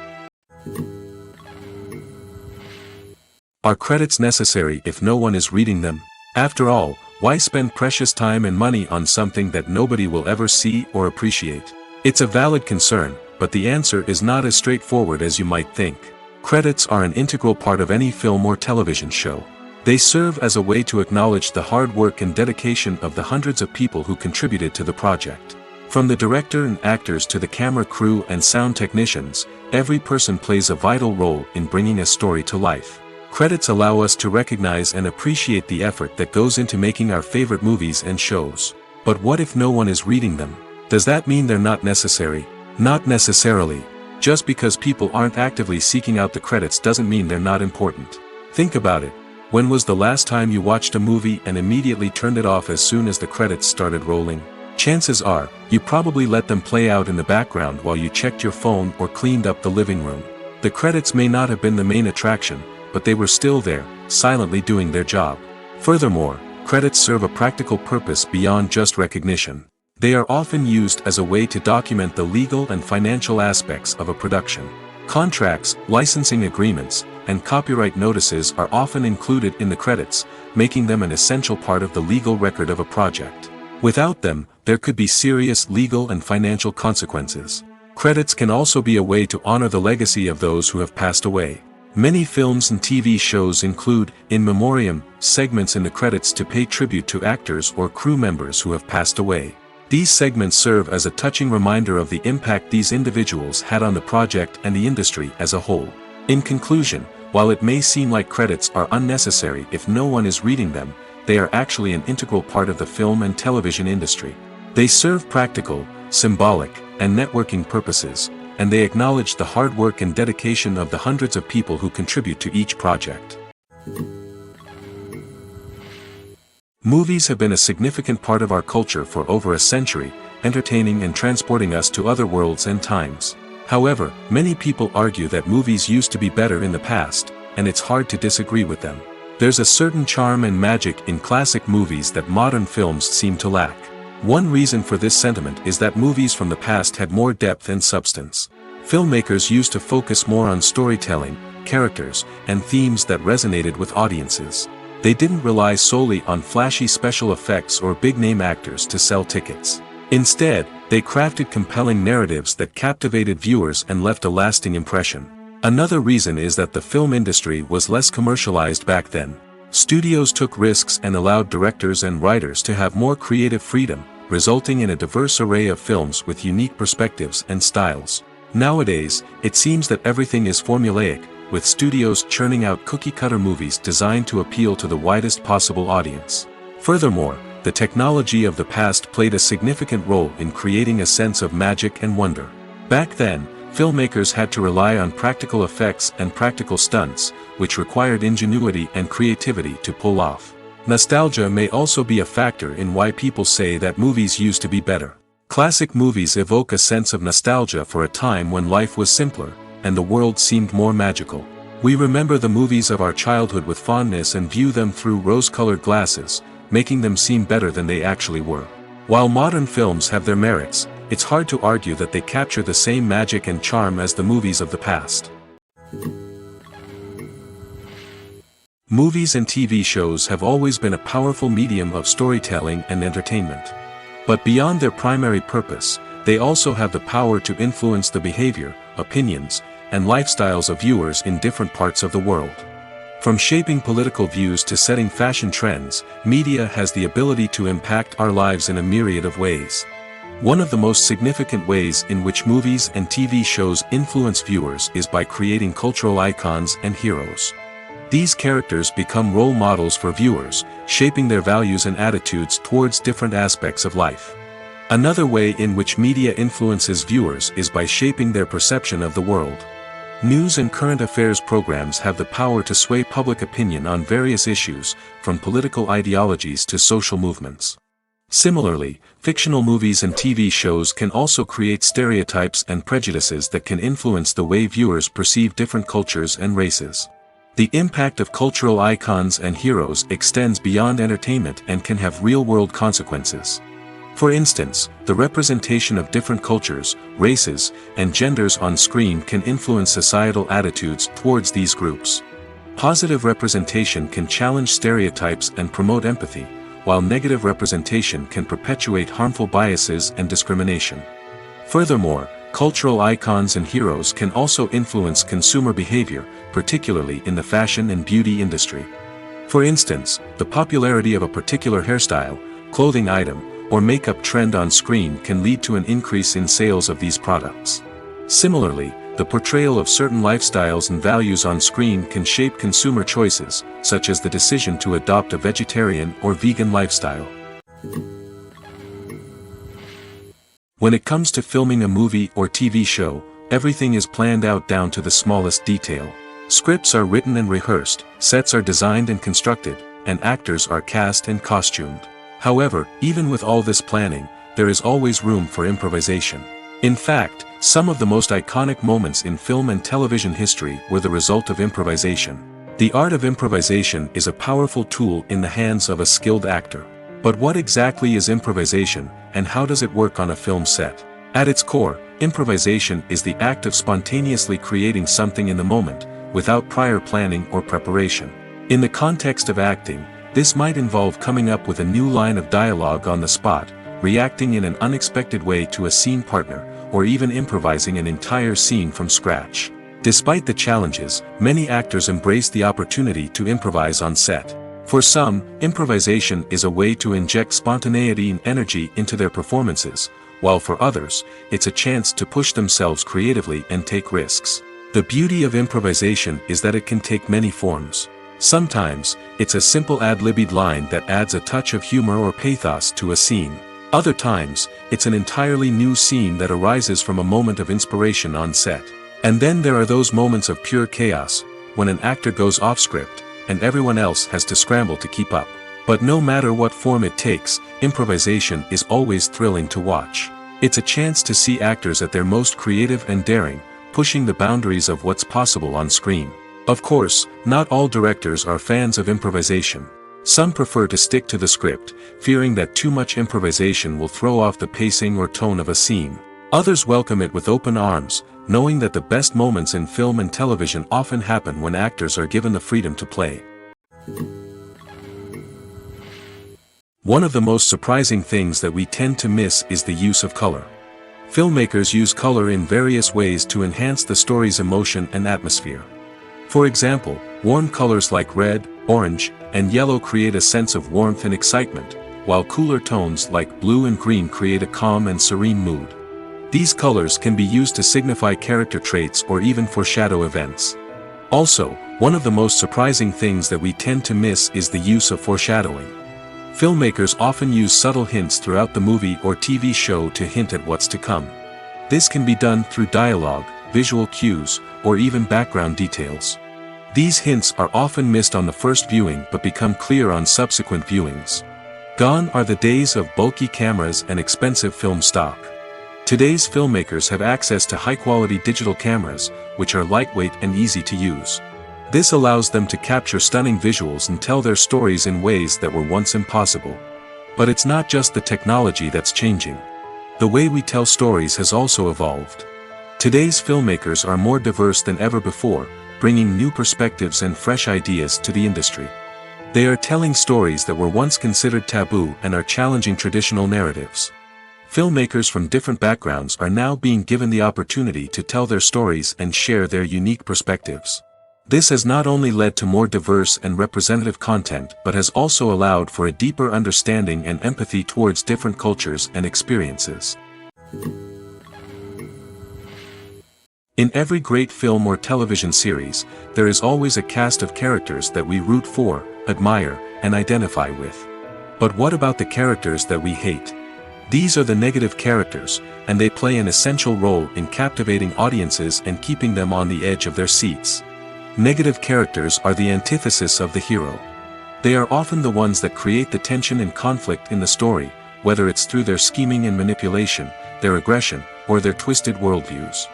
Are credits necessary if no one is reading them? After all, why spend precious time and money on something that nobody will ever see or appreciate? It's a valid concern, but the answer is not as straightforward as you might think. Credits are an integral part of any film or television show. They serve as a way to acknowledge the hard work and dedication of the hundreds of people who contributed to the project. From the director and actors to the camera crew and sound technicians, every person plays a vital role in bringing a story to life. Credits allow us to recognize and appreciate the effort that goes into making our favorite movies and shows. But what if no one is reading them? Does that mean they're not necessary? Not necessarily. Just because people aren't actively seeking out the credits doesn't mean they're not important. Think about it. When was the last time you watched a movie and immediately turned it off as soon as the credits started rolling? Chances are, you probably let them play out in the background while you checked your phone or cleaned up the living room. The credits may not have been the main attraction, but they were still there, silently doing their job. Furthermore, credits serve a practical purpose beyond just recognition. They are often used as a way to document the legal and financial aspects of a production. Contracts, licensing agreements, and copyright notices are often included in the credits, making them an essential part of the legal record of a project. Without them, there could be serious legal and financial consequences. Credits can also be a way to honor the legacy of those who have passed away. Many films and TV shows include, in memoriam, segments in the credits to pay tribute to actors or crew members who have passed away. These segments serve as a touching reminder of the impact these individuals had on the project and the industry as a whole. In conclusion, while it may seem like credits are unnecessary if no one is reading them, they are actually an integral part of the film and television industry. They serve practical, symbolic, and networking purposes, and they acknowledge the hard work and dedication of the hundreds of people who contribute to each project. Movies have been a significant part of our culture for over a century, entertaining and transporting us to other worlds and times. However, many people argue that movies used to be better in the past, and it's hard to disagree with them. There's a certain charm and magic in classic movies that modern films seem to lack. One reason for this sentiment is that movies from the past had more depth and substance. Filmmakers used to focus more on storytelling, characters, and themes that resonated with audiences. They didn't rely solely on flashy special effects or big-name actors to sell tickets. Instead, they crafted compelling narratives that captivated viewers and left a lasting impression. Another reason is that the film industry was less commercialized back then. Studios took risks and allowed directors and writers to have more creative freedom, resulting in a diverse array of films with unique perspectives and styles. Nowadays, it seems that everything is formulaic, with studios churning out cookie-cutter movies designed to appeal to the widest possible audience. Furthermore, the technology of the past played a significant role in creating a sense of magic and wonder. Back then, filmmakers had to rely on practical effects and practical stunts, which required ingenuity and creativity to pull off. Nostalgia may also be a factor in why people say that movies used to be better. Classic movies evoke a sense of nostalgia for a time when life was simpler, and the world seemed more magical. We remember the movies of our childhood with fondness and view them through rose-colored glasses, making them seem better than they actually were. While modern films have their merits, it's hard to argue that they capture the same magic and charm as the movies of the past. Movies and TV shows have always been a powerful medium of storytelling and entertainment. But beyond their primary purpose, they also have the power to influence the behavior, opinions, and lifestyles of viewers in different parts of the world. From shaping political views to setting fashion trends, media has the ability to impact our lives in a myriad of ways. One of the most significant ways in which movies and TV shows influence viewers is by creating cultural icons and heroes. These characters become role models for viewers, shaping their values and attitudes towards different aspects of life. Another way in which media influences viewers is by shaping their perception of the world. News and current affairs programs have the power to sway public opinion on various issues, from political ideologies to social movements. Similarly, fictional movies and TV shows can also create stereotypes and prejudices that can influence the way viewers perceive different cultures and races. The impact of cultural icons and heroes extends beyond entertainment and can have real-world consequences. For instance, the representation of different cultures, races, and genders on screen can influence societal attitudes towards these groups. Positive representation can challenge stereotypes and promote empathy, while negative representation can perpetuate harmful biases and discrimination. Furthermore, cultural icons and heroes can also influence consumer behavior, particularly in the fashion and beauty industry. For instance, the popularity of a particular hairstyle, clothing item, or makeup trend on screen can lead to an increase in sales of these products. Similarly, the portrayal of certain lifestyles and values on screen can shape consumer choices, such as the decision to adopt a vegetarian or vegan lifestyle. When it comes to filming a movie or TV show, everything is planned out down to the smallest detail. Scripts are written and rehearsed, sets are designed and constructed, and actors are cast and costumed. However, even with all this planning, there is always room for improvisation. In fact, some of the most iconic moments in film and television history were the result of improvisation. The art of improvisation is a powerful tool in the hands of a skilled actor. But what exactly is improvisation, and how does it work on a film set? At its core, improvisation is the act of spontaneously creating something in the moment, without prior planning or preparation. In the context of acting, this might involve coming up with a new line of dialogue on the spot, reacting in an unexpected way to a scene partner, or even improvising an entire scene from scratch. Despite the challenges, many actors embrace the opportunity to improvise on set. For some, improvisation is a way to inject spontaneity and energy into their performances, while for others, it's a chance to push themselves creatively and take risks. The beauty of improvisation is that it can take many forms. Sometimes, it's a simple ad-libbed line that adds a touch of humor or pathos to a scene. Other times, it's an entirely new scene that arises from a moment of inspiration on set. And then there are those moments of pure chaos, when an actor goes off script, and everyone else has to scramble to keep up. But no matter what form it takes, improvisation is always thrilling to watch. It's a chance to see actors at their most creative and daring, pushing the boundaries of what's possible on screen. Of course, not all directors are fans of improvisation. Some prefer to stick to the script, fearing that too much improvisation will throw off the pacing or tone of a scene. Others welcome it with open arms, knowing that the best moments in film and television often happen when actors are given the freedom to play. One of the most surprising things that we tend to miss is the use of color. Filmmakers use color in various ways to enhance the story's emotion and atmosphere. For example, warm colors like red, orange, and yellow create a sense of warmth and excitement, while cooler tones like blue and green create a calm and serene mood. These colors can be used to signify character traits or even foreshadow events. Also, one of the most surprising things that we tend to miss is the use of foreshadowing. Filmmakers often use subtle hints throughout the movie or TV show to hint at what's to come. This can be done through dialogue, visual cues, or even background details. These hints are often missed on the first viewing but become clear on subsequent viewings. Gone are the days of bulky cameras and expensive film stock. Today's filmmakers have access to high-quality digital cameras, which are lightweight and easy to use. This allows them to capture stunning visuals and tell their stories in ways that were once impossible. But it's not just the technology that's changing. The way we tell stories has also evolved. Today's filmmakers are more diverse than ever before, bringing new perspectives and fresh ideas to the industry. They are telling stories that were once considered taboo and are challenging traditional narratives. Filmmakers from different backgrounds are now being given the opportunity to tell their stories and share their unique perspectives. This has not only led to more diverse and representative content but has also allowed for a deeper understanding and empathy towards different cultures and experiences. In every great film or television series, there is always a cast of characters that we root for, admire, and identify with. But what about the characters that we hate? These are the negative characters, and they play an essential role in captivating audiences and keeping them on the edge of their seats. Negative characters are the antithesis of the hero. They are often the ones that create the tension and conflict in the story, whether it's through their scheming and manipulation, their aggression, or their twisted worldviews.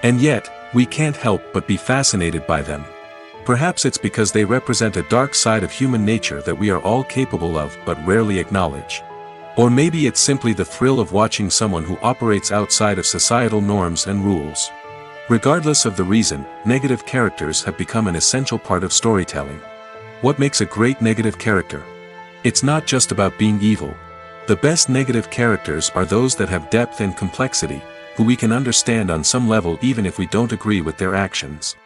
And yet, we can't help but be fascinated by them. Perhaps it's because they represent a dark side of human nature that we are all capable of but rarely acknowledge. Or maybe it's simply the thrill of watching someone who operates outside of societal norms and rules. Regardless of the reason, negative characters have become an essential part of storytelling. What makes a great negative character? It's not just about being evil. The best negative characters are those that have depth and complexity, who we can understand on some level even if we don't agree with their actions.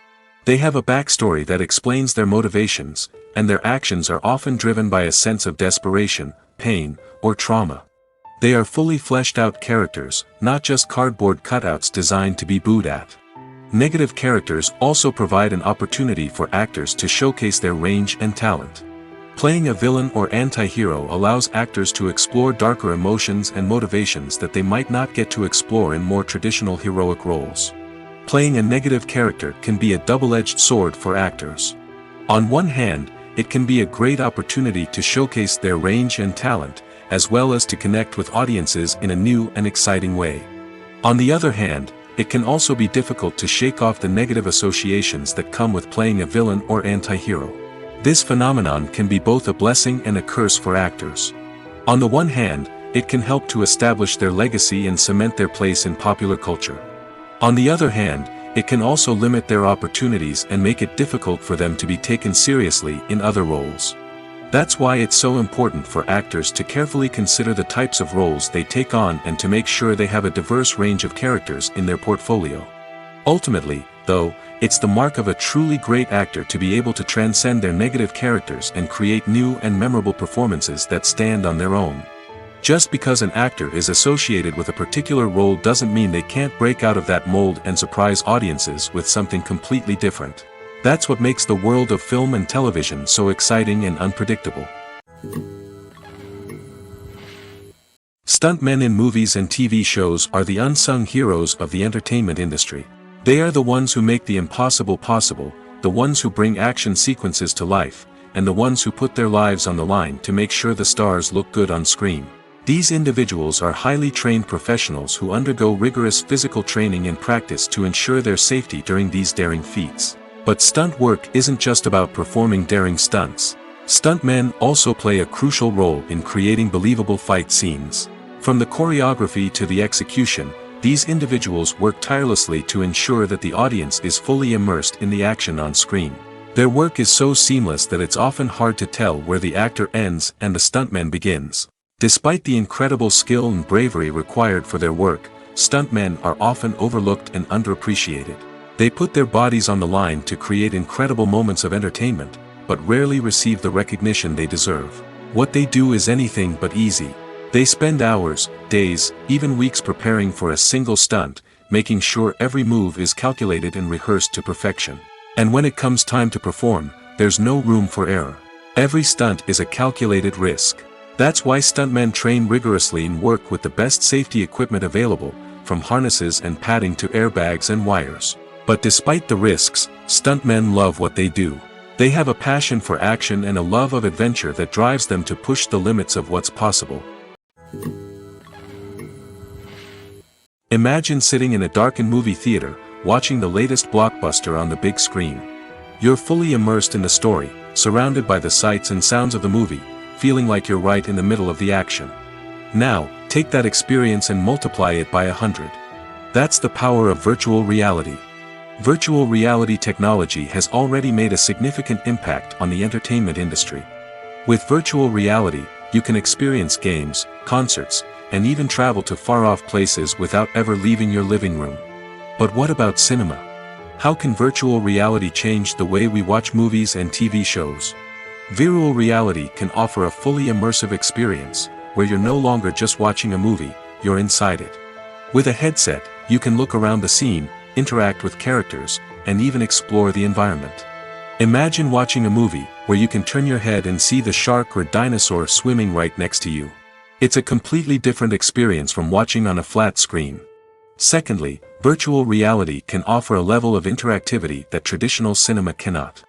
They have a backstory that explains their motivations, and their actions are often driven by a sense of desperation, pain, or trauma. They are fully fleshed out characters, not just cardboard cutouts designed to be booed at. Negative characters also provide an opportunity for actors to showcase their range and talent. Playing a villain or anti-hero allows actors to explore darker emotions and motivations that they might not get to explore in more traditional heroic roles. Playing a negative character can be a double-edged sword for actors. On one hand, it can be a great opportunity to showcase their range and talent, as well as to connect with audiences in a new and exciting way. On the other hand, it can also be difficult to shake off the negative associations that come with playing a villain or anti-hero. This phenomenon can be both a blessing and a curse for actors. On the one hand, it can help to establish their legacy and cement their place in popular culture. On the other hand, it can also limit their opportunities and make it difficult for them to be taken seriously in other roles. That's why it's so important for actors to carefully consider the types of roles they take on and to make sure they have a diverse range of characters in their portfolio. Ultimately, though, it's the mark of a truly great actor to be able to transcend their negative characters and create new and memorable performances that stand on their own. Just because an actor is associated with a particular role doesn't mean they can't break out of that mold and surprise audiences with something completely different. That's what makes the world of film and television so exciting and unpredictable. Stuntmen in movies and TV shows are the unsung heroes of the entertainment industry. They are the ones who make the impossible possible, the ones who bring action sequences to life, and the ones who put their lives on the line to make sure the stars look good on screen. These individuals are highly trained professionals who undergo rigorous physical training and practice to ensure their safety during these daring feats. But stunt work isn't just about performing daring stunts. Stuntmen also play a crucial role in creating believable fight scenes. From the choreography to the execution, these individuals work tirelessly to ensure that the audience is fully immersed in the action on screen. Their work is so seamless that it's often hard to tell where the actor ends and the stuntman begins. Despite the incredible skill and bravery required for their work, stuntmen are often overlooked and underappreciated. They put their bodies on the line to create incredible moments of entertainment, but rarely receive the recognition they deserve. What they do is anything but easy. They spend hours, days, even weeks preparing for a single stunt, making sure every move is calculated and rehearsed to perfection. And when it comes time to perform, there's no room for error. Every stunt is a calculated risk. That's why stuntmen train rigorously and work with the best safety equipment available, from harnesses and padding to airbags and wires. But despite the risks, stuntmen love what they do. They have a passion for action and a love of adventure that drives them to push the limits of what's possible. Imagine sitting in a darkened movie theater, watching the latest blockbuster on the big screen. You're fully immersed in the story, surrounded by the sights and sounds of the movie, feeling like you're right in the middle of the action. Now, take that experience and multiply it by 100. That's the power of virtual reality. Virtual reality technology has already made a significant impact on the entertainment industry. With virtual reality, you can experience games, concerts, and even travel to far-off places without ever leaving your living room. But what about cinema? How can virtual reality change the way we watch movies and TV shows? Virtual reality can offer a fully immersive experience, where you're no longer just watching a movie, you're inside it. With a headset, you can look around the scene, interact with characters, and even explore the environment. Imagine watching a movie, where you can turn your head and see the shark or dinosaur swimming right next to you. It's a completely different experience from watching on a flat screen. Secondly, virtual reality can offer a level of interactivity that traditional cinema cannot.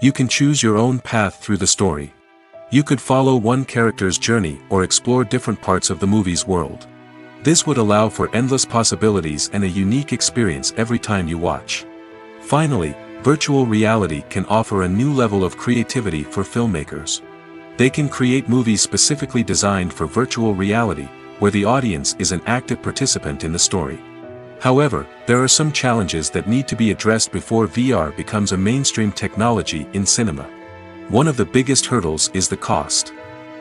You can choose your own path through the story. You could follow one character's journey or explore different parts of the movie's world. This would allow for endless possibilities and a unique experience every time you watch. Finally, virtual reality can offer a new level of creativity for filmmakers. They can create movies specifically designed for virtual reality, where the audience is an active participant in the story. However, there are some challenges that need to be addressed before VR becomes a mainstream technology in cinema. One of the biggest hurdles is the cost.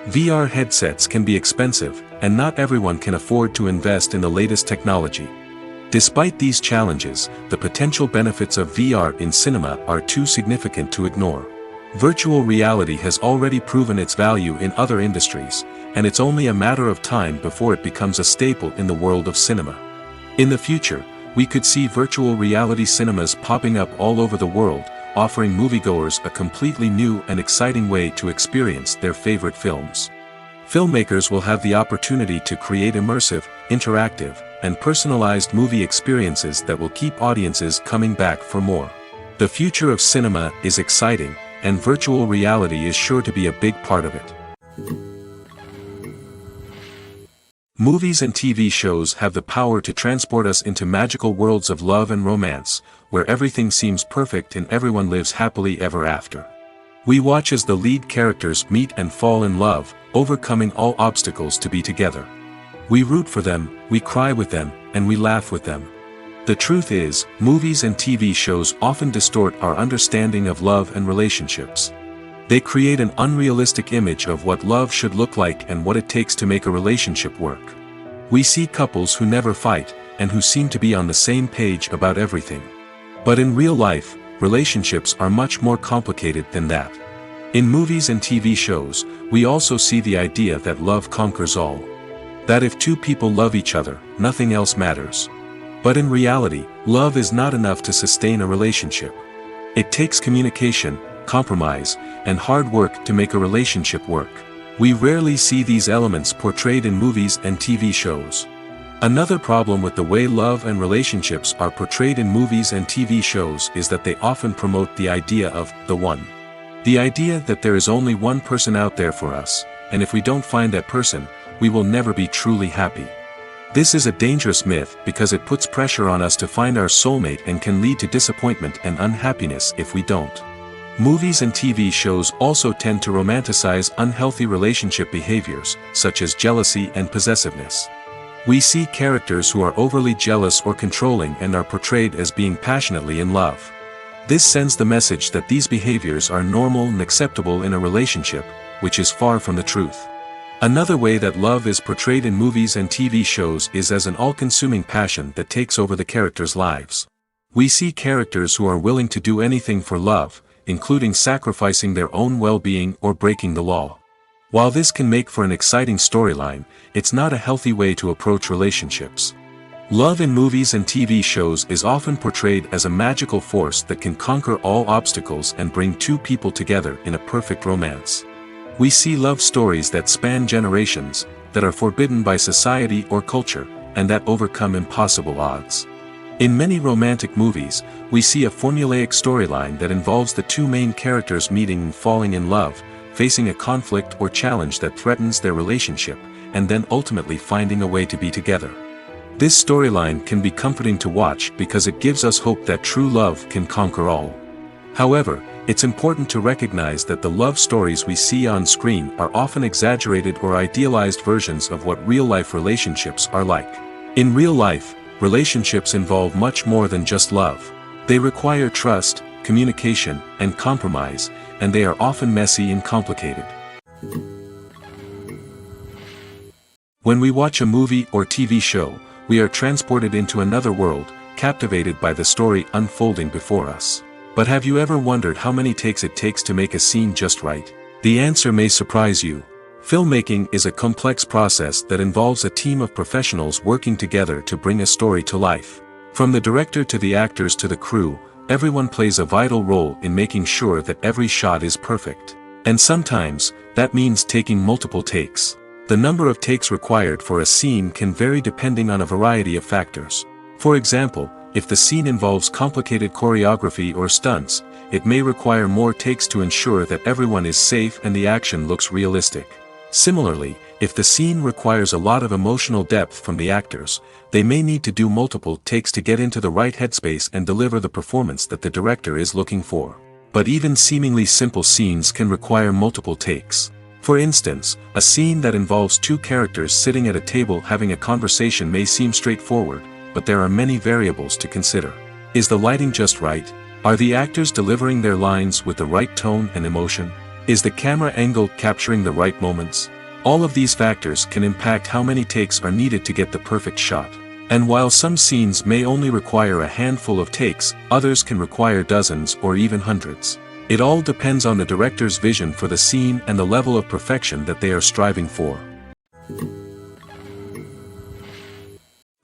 VR headsets can be expensive, and not everyone can afford to invest in the latest technology. Despite these challenges, the potential benefits of VR in cinema are too significant to ignore. Virtual reality has already proven its value in other industries, and it's only a matter of time before it becomes a staple in the world of cinema. In the future, we could see virtual reality cinemas popping up all over the world, offering moviegoers a completely new and exciting way to experience their favorite films. Filmmakers will have the opportunity to create immersive, interactive, and personalized movie experiences that will keep audiences coming back for more. The future of cinema is exciting, and virtual reality is sure to be a big part of it. Movies and TV shows have the power to transport us into magical worlds of love and romance, where everything seems perfect and everyone lives happily ever after. We watch as the lead characters meet and fall in love, overcoming all obstacles to be together. We root for them, we cry with them, and we laugh with them. The truth is, movies and TV shows often distort our understanding of love and relationships. They create an unrealistic image of what love should look like and what it takes to make a relationship work. We see couples who never fight, and who seem to be on the same page about everything. But in real life, relationships are much more complicated than that. In movies and TV shows, we also see the idea that love conquers all. That if two people love each other, nothing else matters. But in reality, love is not enough to sustain a relationship. It takes communication, compromise, and hard work to make a relationship work. We rarely see these elements portrayed in movies and TV shows. Another problem with the way love and relationships are portrayed in movies and TV shows is that they often promote the idea of the one. The idea that there is only one person out there for us, and if we don't find that person, we will never be truly happy. This is a dangerous myth because it puts pressure on us to find our soulmate and can lead to disappointment and unhappiness if we don't. Movies and TV shows also tend to romanticize unhealthy relationship behaviors, such as jealousy and possessiveness. We see characters who are overly jealous or controlling and are portrayed as being passionately in love. This sends the message that these behaviors are normal and acceptable in a relationship, which is far from the truth. Another way that love is portrayed in movies and TV shows is as an all-consuming passion that takes over the characters' lives. We see characters who are willing to do anything for love, including sacrificing their own well-being or breaking the law. While this can make for an exciting storyline, it's not a healthy way to approach relationships. Love in movies and TV shows is often portrayed as a magical force that can conquer all obstacles and bring two people together in a perfect romance. We see love stories that span generations, that are forbidden by society or culture, and that overcome impossible odds. In many romantic movies, we see a formulaic storyline that involves the two main characters meeting and falling in love, facing a conflict or challenge that threatens their relationship, and then ultimately finding a way to be together. This storyline can be comforting to watch because it gives us hope that true love can conquer all. However, it's important to recognize that the love stories we see on screen are often exaggerated or idealized versions of what real-life relationships are like. In real life, relationships involve much more than just love. They require trust, communication, and compromise, and they are often messy and complicated. When we watch a movie or TV show, we are transported into another world, captivated by the story unfolding before us. But have you ever wondered how many takes it takes to make a scene just right? The answer may surprise you. Filmmaking is a complex process that involves a team of professionals working together to bring a story to life. From the director to the actors to the crew, everyone plays a vital role in making sure that every shot is perfect. And sometimes, that means taking multiple takes. The number of takes required for a scene can vary depending on a variety of factors. For example, if the scene involves complicated choreography or stunts, it may require more takes to ensure that everyone is safe and the action looks realistic. Similarly, if the scene requires a lot of emotional depth from the actors, they may need to do multiple takes to get into the right headspace and deliver the performance that the director is looking for. But even seemingly simple scenes can require multiple takes. For instance, a scene that involves two characters sitting at a table having a conversation may seem straightforward, but there are many variables to consider. Is the lighting just right? Are the actors delivering their lines with the right tone and emotion? Is the camera angle capturing the right moments? All of these factors can impact how many takes are needed to get the perfect shot. And while some scenes may only require a handful of takes, others can require dozens or even hundreds. It all depends on the director's vision for the scene and the level of perfection that they are striving for.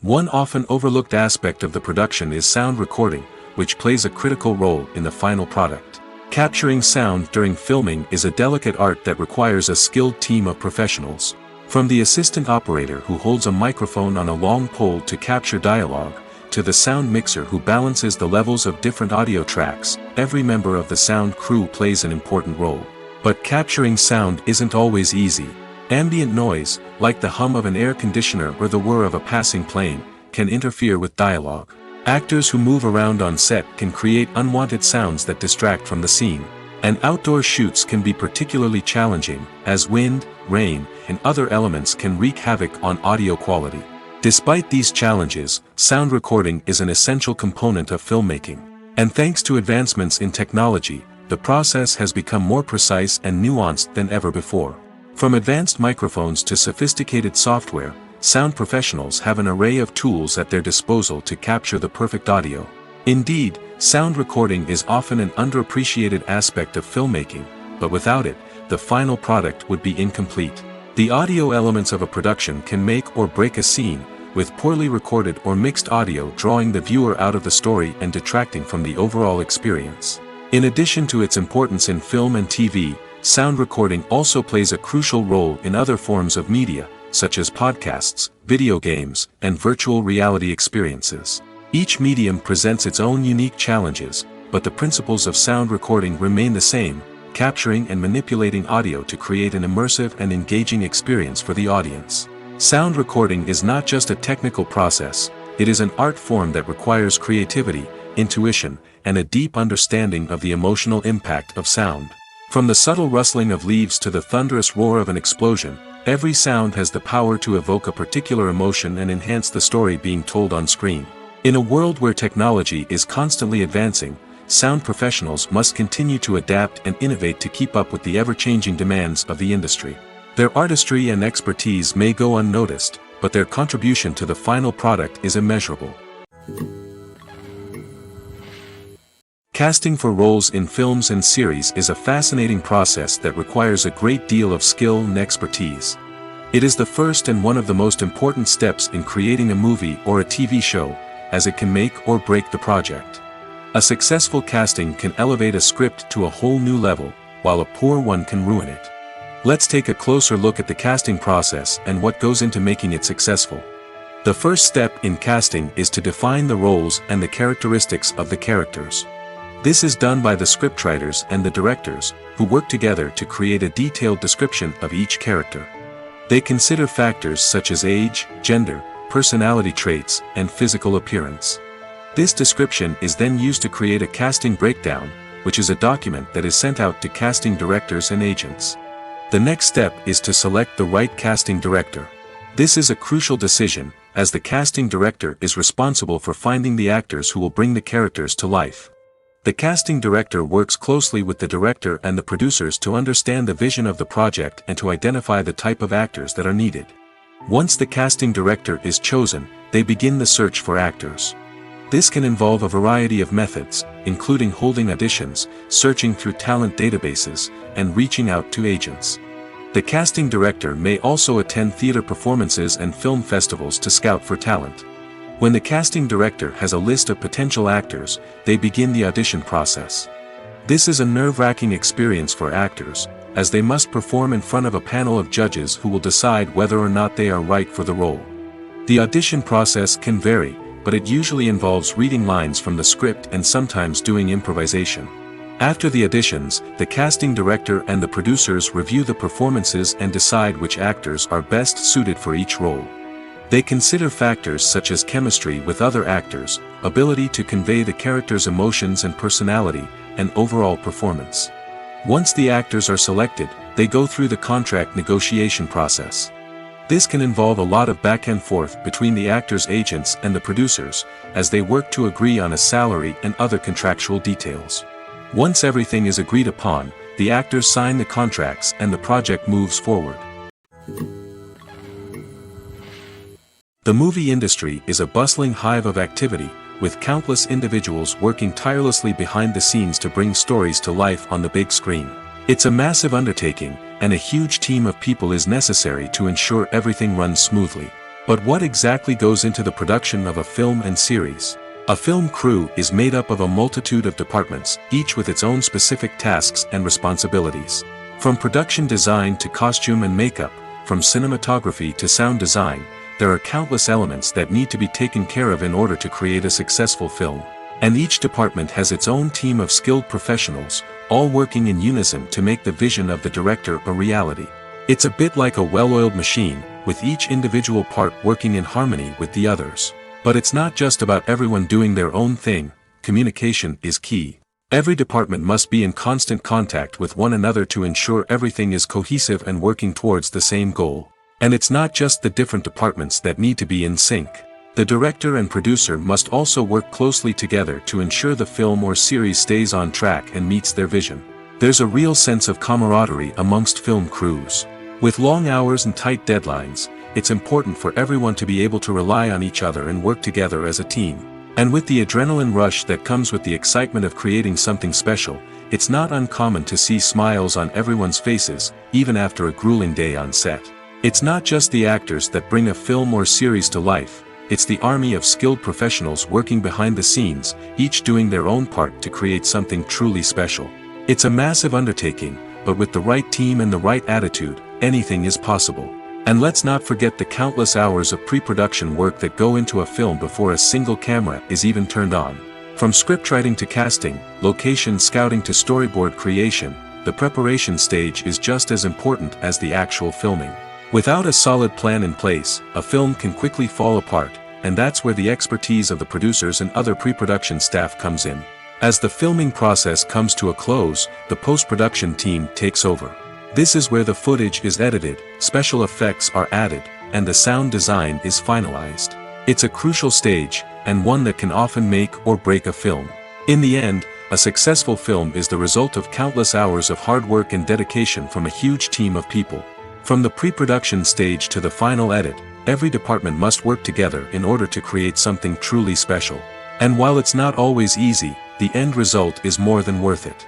One often overlooked aspect of the production is sound recording, which plays a critical role in the final product. Capturing sound during filming is a delicate art that requires a skilled team of professionals. From the assistant operator who holds a microphone on a long pole to capture dialogue, to the sound mixer who balances the levels of different audio tracks, every member of the sound crew plays an important role. But capturing sound isn't always easy. Ambient noise, like the hum of an air conditioner or the whir of a passing plane, can interfere with dialogue. Actors who move around on set can create unwanted sounds that distract from the scene. And outdoor shoots can be particularly challenging, as wind, rain, and other elements can wreak havoc on audio quality. Despite these challenges, sound recording is an essential component of filmmaking. And thanks to advancements in technology, the process has become more precise and nuanced than ever before. From advanced microphones to sophisticated software, sound professionals have an array of tools at their disposal to capture the perfect audio. Indeed, sound recording is often an underappreciated aspect of filmmaking, but without it, the final product would be incomplete. The audio elements of a production can make or break a scene, with poorly recorded or mixed audio drawing the viewer out of the story and detracting from the overall experience. In addition to its importance in film and TV, sound recording also plays a crucial role in other forms of media, such as podcasts, video games, and virtual reality experiences. Each medium presents its own unique challenges, but the principles of sound recording remain the same, capturing and manipulating audio to create an immersive and engaging experience for the audience. Sound recording is not just a technical process, it is an art form that requires creativity, intuition, and a deep understanding of the emotional impact of sound. From the subtle rustling of leaves to the thunderous roar of an explosion, every sound has the power to evoke a particular emotion and enhance the story being told on screen. In a world where technology is constantly advancing, sound professionals must continue to adapt and innovate to keep up with the ever-changing demands of the industry. Their artistry and expertise may go unnoticed, but their contribution to the final product is immeasurable. Casting for roles in films and series is a fascinating process that requires a great deal of skill and expertise. It is the first and one of the most important steps in creating a movie or a TV show, as it can make or break the project. A successful casting can elevate a script to a whole new level, while a poor one can ruin it. Let's take a closer look at the casting process and what goes into making it successful. The first step in casting is to define the roles and the characteristics of the characters. This is done by the scriptwriters and the directors, who work together to create a detailed description of each character. They consider factors such as age, gender, personality traits, and physical appearance. This description is then used to create a casting breakdown, which is a document that is sent out to casting directors and agents. The next step is to select the right casting director. This is a crucial decision, as the casting director is responsible for finding the actors who will bring the characters to life. The casting director works closely with the director and the producers to understand the vision of the project and to identify the type of actors that are needed. Once the casting director is chosen, they begin the search for actors. This can involve a variety of methods, including holding auditions, searching through talent databases, and reaching out to agents. The casting director may also attend theater performances and film festivals to scout for talent. When the casting director has a list of potential actors, they begin the audition process. This is a nerve-wracking experience for actors, as they must perform in front of a panel of judges who will decide whether or not they are right for the role. The audition process can vary, but it usually involves reading lines from the script and sometimes doing improvisation. After the auditions, the casting director and the producers review the performances and decide which actors are best suited for each role. They consider factors such as chemistry with other actors, ability to convey the character's emotions and personality, and overall performance. Once the actors are selected, they go through the contract negotiation process. This can involve a lot of back and forth between the actors' agents and the producers, as they work to agree on a salary and other contractual details. Once everything is agreed upon, the actors sign the contracts and the project moves forward. The movie industry is a bustling hive of activity, with countless individuals working tirelessly behind the scenes to bring stories to life on the big screen. It's a massive undertaking, and a huge team of people is necessary to ensure everything runs smoothly. But what exactly goes into the production of a film and series? A film crew is made up of a multitude of departments, each with its own specific tasks and responsibilities. From production design to costume and makeup, from cinematography to sound design, there are countless elements that need to be taken care of in order to create a successful film. And each department has its own team of skilled professionals, all working in unison to make the vision of the director a reality. It's a bit like a well-oiled machine, with each individual part working in harmony with the others. But it's not just about everyone doing their own thing. Communication is key. Every department must be in constant contact with one another to ensure everything is cohesive and working towards the same goal. And it's not just the different departments that need to be in sync. The director and producer must also work closely together to ensure the film or series stays on track and meets their vision. There's a real sense of camaraderie amongst film crews. With long hours and tight deadlines, it's important for everyone to be able to rely on each other and work together as a team. And with the adrenaline rush that comes with the excitement of creating something special, it's not uncommon to see smiles on everyone's faces, even after a grueling day on set. It's not just the actors that bring a film or series to life, it's the army of skilled professionals working behind the scenes, each doing their own part to create something truly special. It's a massive undertaking, but with the right team and the right attitude, anything is possible. And let's not forget the countless hours of pre-production work that go into a film before a single camera is even turned on. From scriptwriting to casting, location scouting to storyboard creation, the preparation stage is just as important as the actual filming. Without a solid plan in place, a film can quickly fall apart, and that's where the expertise of the producers and other pre-production staff comes in. As the filming process comes to a close, the post-production team takes over. This is where the footage is edited, special effects are added, and the sound design is finalized. It's a crucial stage, and one that can often make or break a film. In the end, a successful film is the result of countless hours of hard work and dedication from a huge team of people. From the pre-production stage to the final edit, every department must work together in order to create something truly special. And while it's not always easy, the end result is more than worth it.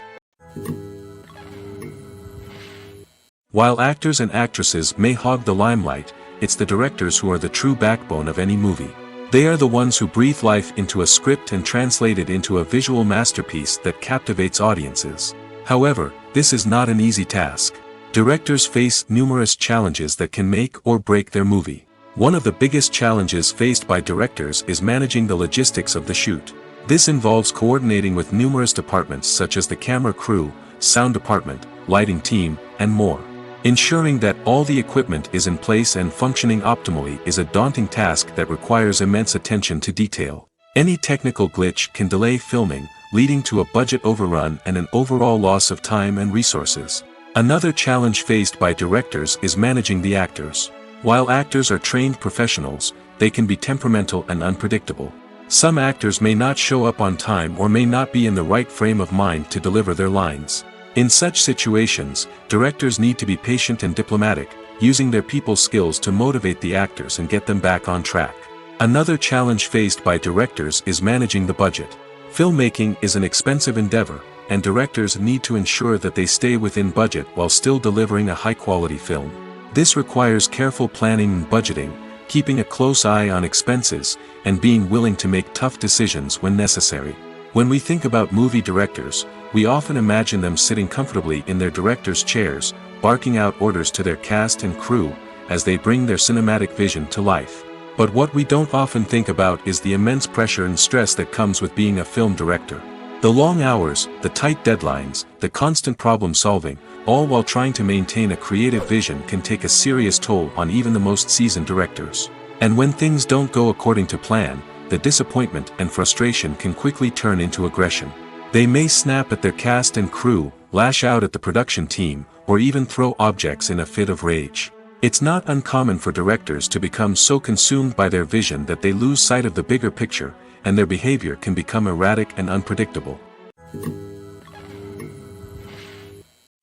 While actors and actresses may hog the limelight, it's the directors who are the true backbone of any movie. They are the ones who breathe life into a script and translate it into a visual masterpiece that captivates audiences. However, this is not an easy task. Directors face numerous challenges that can make or break their movie. One of the biggest challenges faced by directors is managing the logistics of the shoot. This involves coordinating with numerous departments such as the camera crew, sound department, lighting team, and more. Ensuring that all the equipment is in place and functioning optimally is a daunting task that requires immense attention to detail. Any technical glitch can delay filming, leading to a budget overrun and an overall loss of time and resources. Another challenge faced by directors is managing the actors. While actors are trained professionals, they can be temperamental and unpredictable. Some actors may not show up on time or may not be in the right frame of mind to deliver their lines. In such situations, directors need to be patient and diplomatic, using their people skills to motivate the actors and get them back on track. Another challenge faced by directors is managing the budget. Filmmaking is an expensive endeavor, and directors need to ensure that they stay within budget while still delivering a high-quality film. This requires careful planning and budgeting, keeping a close eye on expenses, and being willing to make tough decisions when necessary. When we think about movie directors, we often imagine them sitting comfortably in their director's chairs, barking out orders to their cast and crew, as they bring their cinematic vision to life. But what we don't often think about is the immense pressure and stress that comes with being a film director. The long hours, the tight deadlines, the constant problem solving, all while trying to maintain a creative vision can take a serious toll on even the most seasoned directors. And when things don't go according to plan, the disappointment and frustration can quickly turn into aggression. They may snap at their cast and crew, lash out at the production team, or even throw objects in a fit of rage. It's not uncommon for directors to become so consumed by their vision that they lose sight of the bigger picture, and their behavior can become erratic and unpredictable.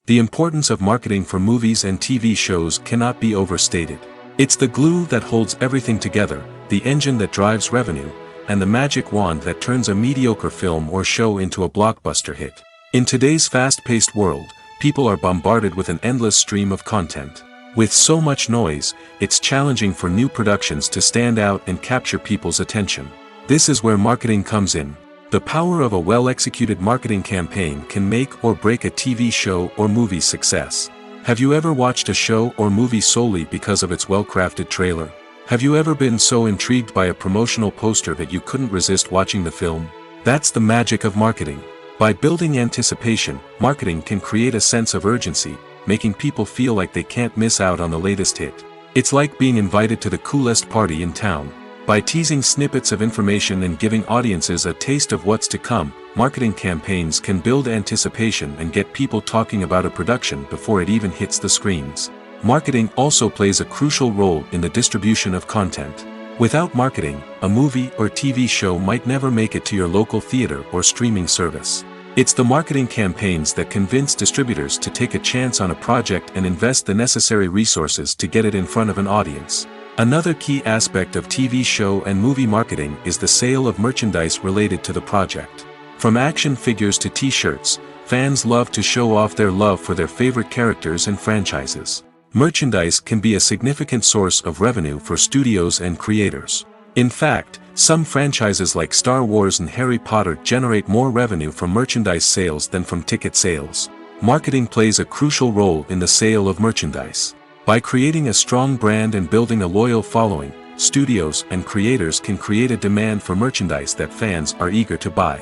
The importance of marketing for movies and TV shows cannot be overstated. It's the glue that holds everything together, the engine that drives revenue, and the magic wand that turns a mediocre film or show into a blockbuster hit. In today's fast-paced world, people are bombarded with an endless stream of content. With so much noise, it's challenging for new productions to stand out and capture people's attention. This is where marketing comes in. The power of a well-executed marketing campaign can make or break a TV show or movie's success. Have you ever watched a show or movie solely because of its well-crafted trailer? Have you ever been so intrigued by a promotional poster that you couldn't resist watching the film? That's the magic of marketing. By building anticipation, marketing can create a sense of urgency, making people feel like they can't miss out on the latest hit. It's like being invited to the coolest party in town. By teasing snippets of information and giving audiences a taste of what's to come, marketing campaigns can build anticipation and get people talking about a production before it even hits the screens. Marketing also plays a crucial role in the distribution of content. Without marketing, a movie or TV show might never make it to your local theater or streaming service. It's the marketing campaigns that convince distributors to take a chance on a project and invest the necessary resources to get it in front of an audience. Another key aspect of TV show and movie marketing is the sale of merchandise related to the project. From action figures to t-shirts, fans love to show off their love for their favorite characters and franchises. Merchandise can be a significant source of revenue for studios and creators. In fact, some franchises like Star Wars and Harry Potter generate more revenue from merchandise sales than from ticket sales. Marketing plays a crucial role in the sale of merchandise. By creating a strong brand and building a loyal following, studios and creators can create a demand for merchandise that fans are eager to buy.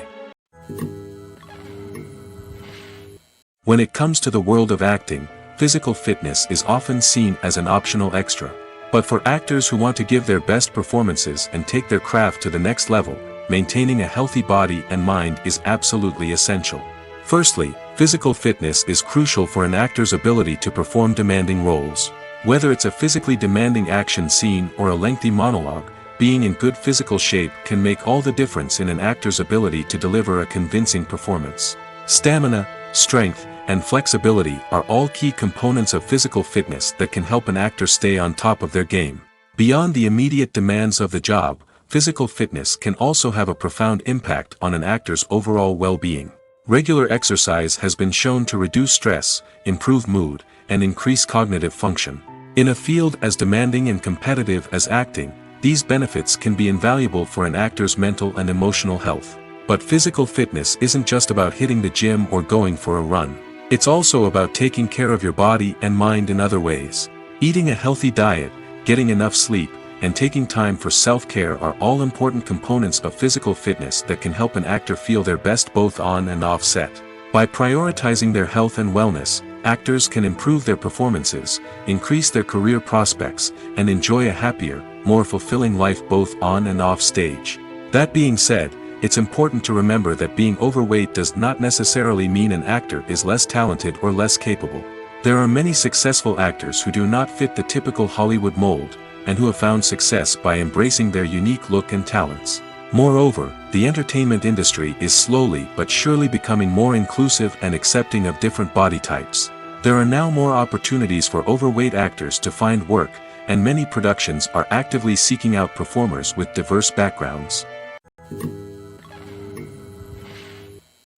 When it comes to the world of acting, physical fitness is often seen as an optional extra. But for actors who want to give their best performances and take their craft to the next level, maintaining a healthy body and mind is absolutely essential. Firstly, physical fitness is crucial for an actor's ability to perform demanding roles. Whether it's a physically demanding action scene or a lengthy monologue, being in good physical shape can make all the difference in an actor's ability to deliver a convincing performance. Stamina, strength, and flexibility are all key components of physical fitness that can help an actor stay on top of their game. Beyond the immediate demands of the job, physical fitness can also have a profound impact on an actor's overall well-being. Regular exercise has been shown to reduce stress, improve mood, and increase cognitive function. In a field as demanding and competitive as acting, these benefits can be invaluable for an actor's mental and emotional health. But physical fitness isn't just about hitting the gym or going for a run. It's also about taking care of your body and mind in other ways. Eating a healthy diet, getting enough sleep, and taking time for self-care are all important components of physical fitness that can help an actor feel their best both on and off set. By prioritizing their health and wellness, actors can improve their performances, increase their career prospects, and enjoy a happier, more fulfilling life both on and off stage. That being said, it's important to remember that being overweight does not necessarily mean an actor is less talented or less capable. There are many successful actors who do not fit the typical Hollywood mold, and who have found success by embracing their unique look and talents. Moreover, the entertainment industry is slowly but surely becoming more inclusive and accepting of different body types. There are now more opportunities for overweight actors to find work, and many productions are actively seeking out performers with diverse backgrounds.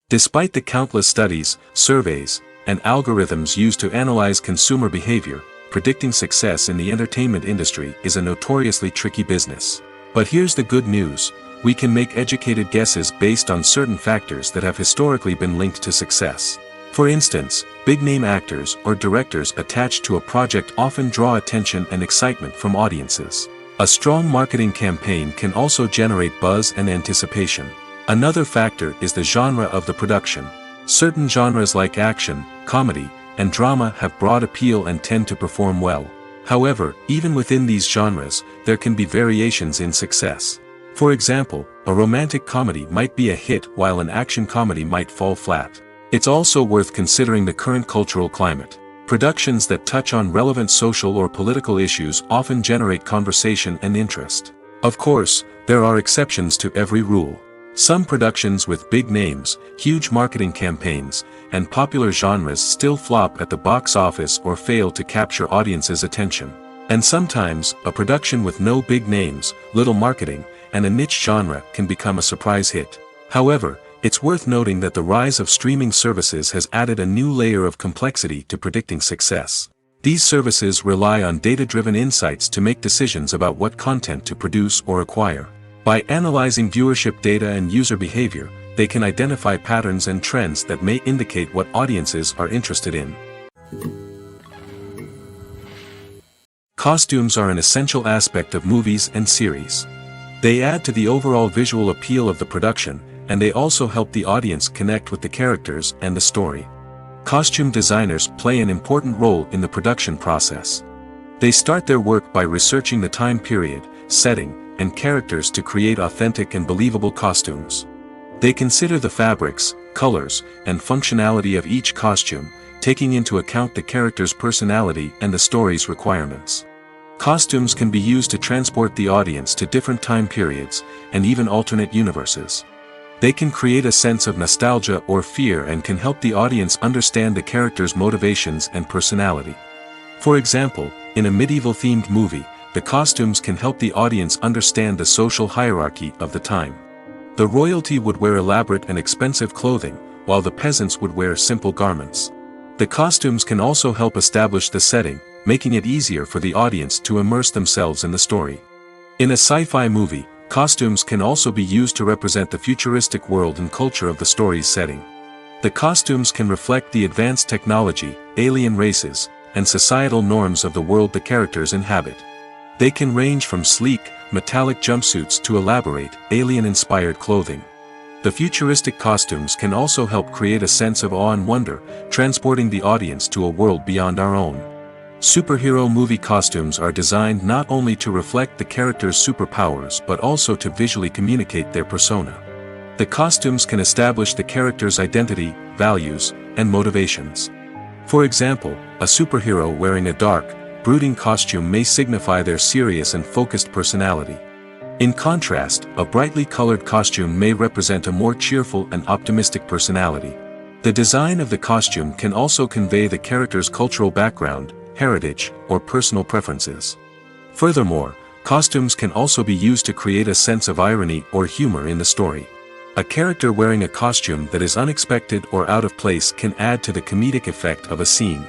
Despite the countless studies, surveys, and algorithms used to analyze consumer behavior, predicting success in the entertainment industry is a notoriously tricky business. But here's the good news: we can make educated guesses based on certain factors that have historically been linked to success. For instance, big-name actors or directors attached to a project often draw attention and excitement from audiences. A strong marketing campaign can also generate buzz and anticipation. Another factor is the genre of the production. Certain genres like action, comedy, and drama have broad appeal and tend to perform well. However, even within these genres, there can be variations in success. For example, a romantic comedy might be a hit while an action comedy might fall flat. It's also worth considering the current cultural climate. Productions that touch on relevant social or political issues often generate conversation and interest. Of course, there are exceptions to every rule. Some productions with big names, huge marketing campaigns, and popular genres still flop at the box office or fail to capture audiences' attention. And sometimes, a production with no big names, little marketing, and a niche genre can become a surprise hit. However, it's worth noting that the rise of streaming services has added a new layer of complexity to predicting success. These services rely on data-driven insights to make decisions about what content to produce or acquire. By analyzing viewership data and user behavior, they can identify patterns and trends that may indicate what audiences are interested in. Costumes are an essential aspect of movies and series. They add to the overall visual appeal of the production, and they also help the audience connect with the characters and the story. Costume designers play an important role in the production process. They start their work by researching the time period, setting, and characters to create authentic and believable costumes. They consider the fabrics, colors, and functionality of each costume, taking into account the character's personality and the story's requirements. Costumes can be used to transport the audience to different time periods, and even alternate universes. They can create a sense of nostalgia or fear and can help the audience understand the character's motivations and personality. For example, in a medieval-themed movie, the costumes can help the audience understand the social hierarchy of the time. The royalty would wear elaborate and expensive clothing, while the peasants would wear simple garments. The costumes can also help establish the setting, making it easier for the audience to immerse themselves in the story. In a sci-fi movie, costumes can also be used to represent the futuristic world and culture of the story's setting. The costumes can reflect the advanced technology, alien races, and societal norms of the world the characters inhabit. They can range from sleek, metallic jumpsuits to elaborate, alien-inspired clothing. The futuristic costumes can also help create a sense of awe and wonder, transporting the audience to a world beyond our own. Superhero movie costumes are designed not only to reflect the character's superpowers but also to visually communicate their persona. The costumes can establish the character's identity, values, and motivations. For example, a superhero wearing a dark, brooding costume may signify their serious and focused personality. In contrast, a brightly colored costume may represent a more cheerful and optimistic personality. The design of the costume can also convey the character's cultural background, heritage, or personal preferences. Furthermore, costumes can also be used to create a sense of irony or humor in the story. A character wearing a costume that is unexpected or out of place can add to the comedic effect of a scene.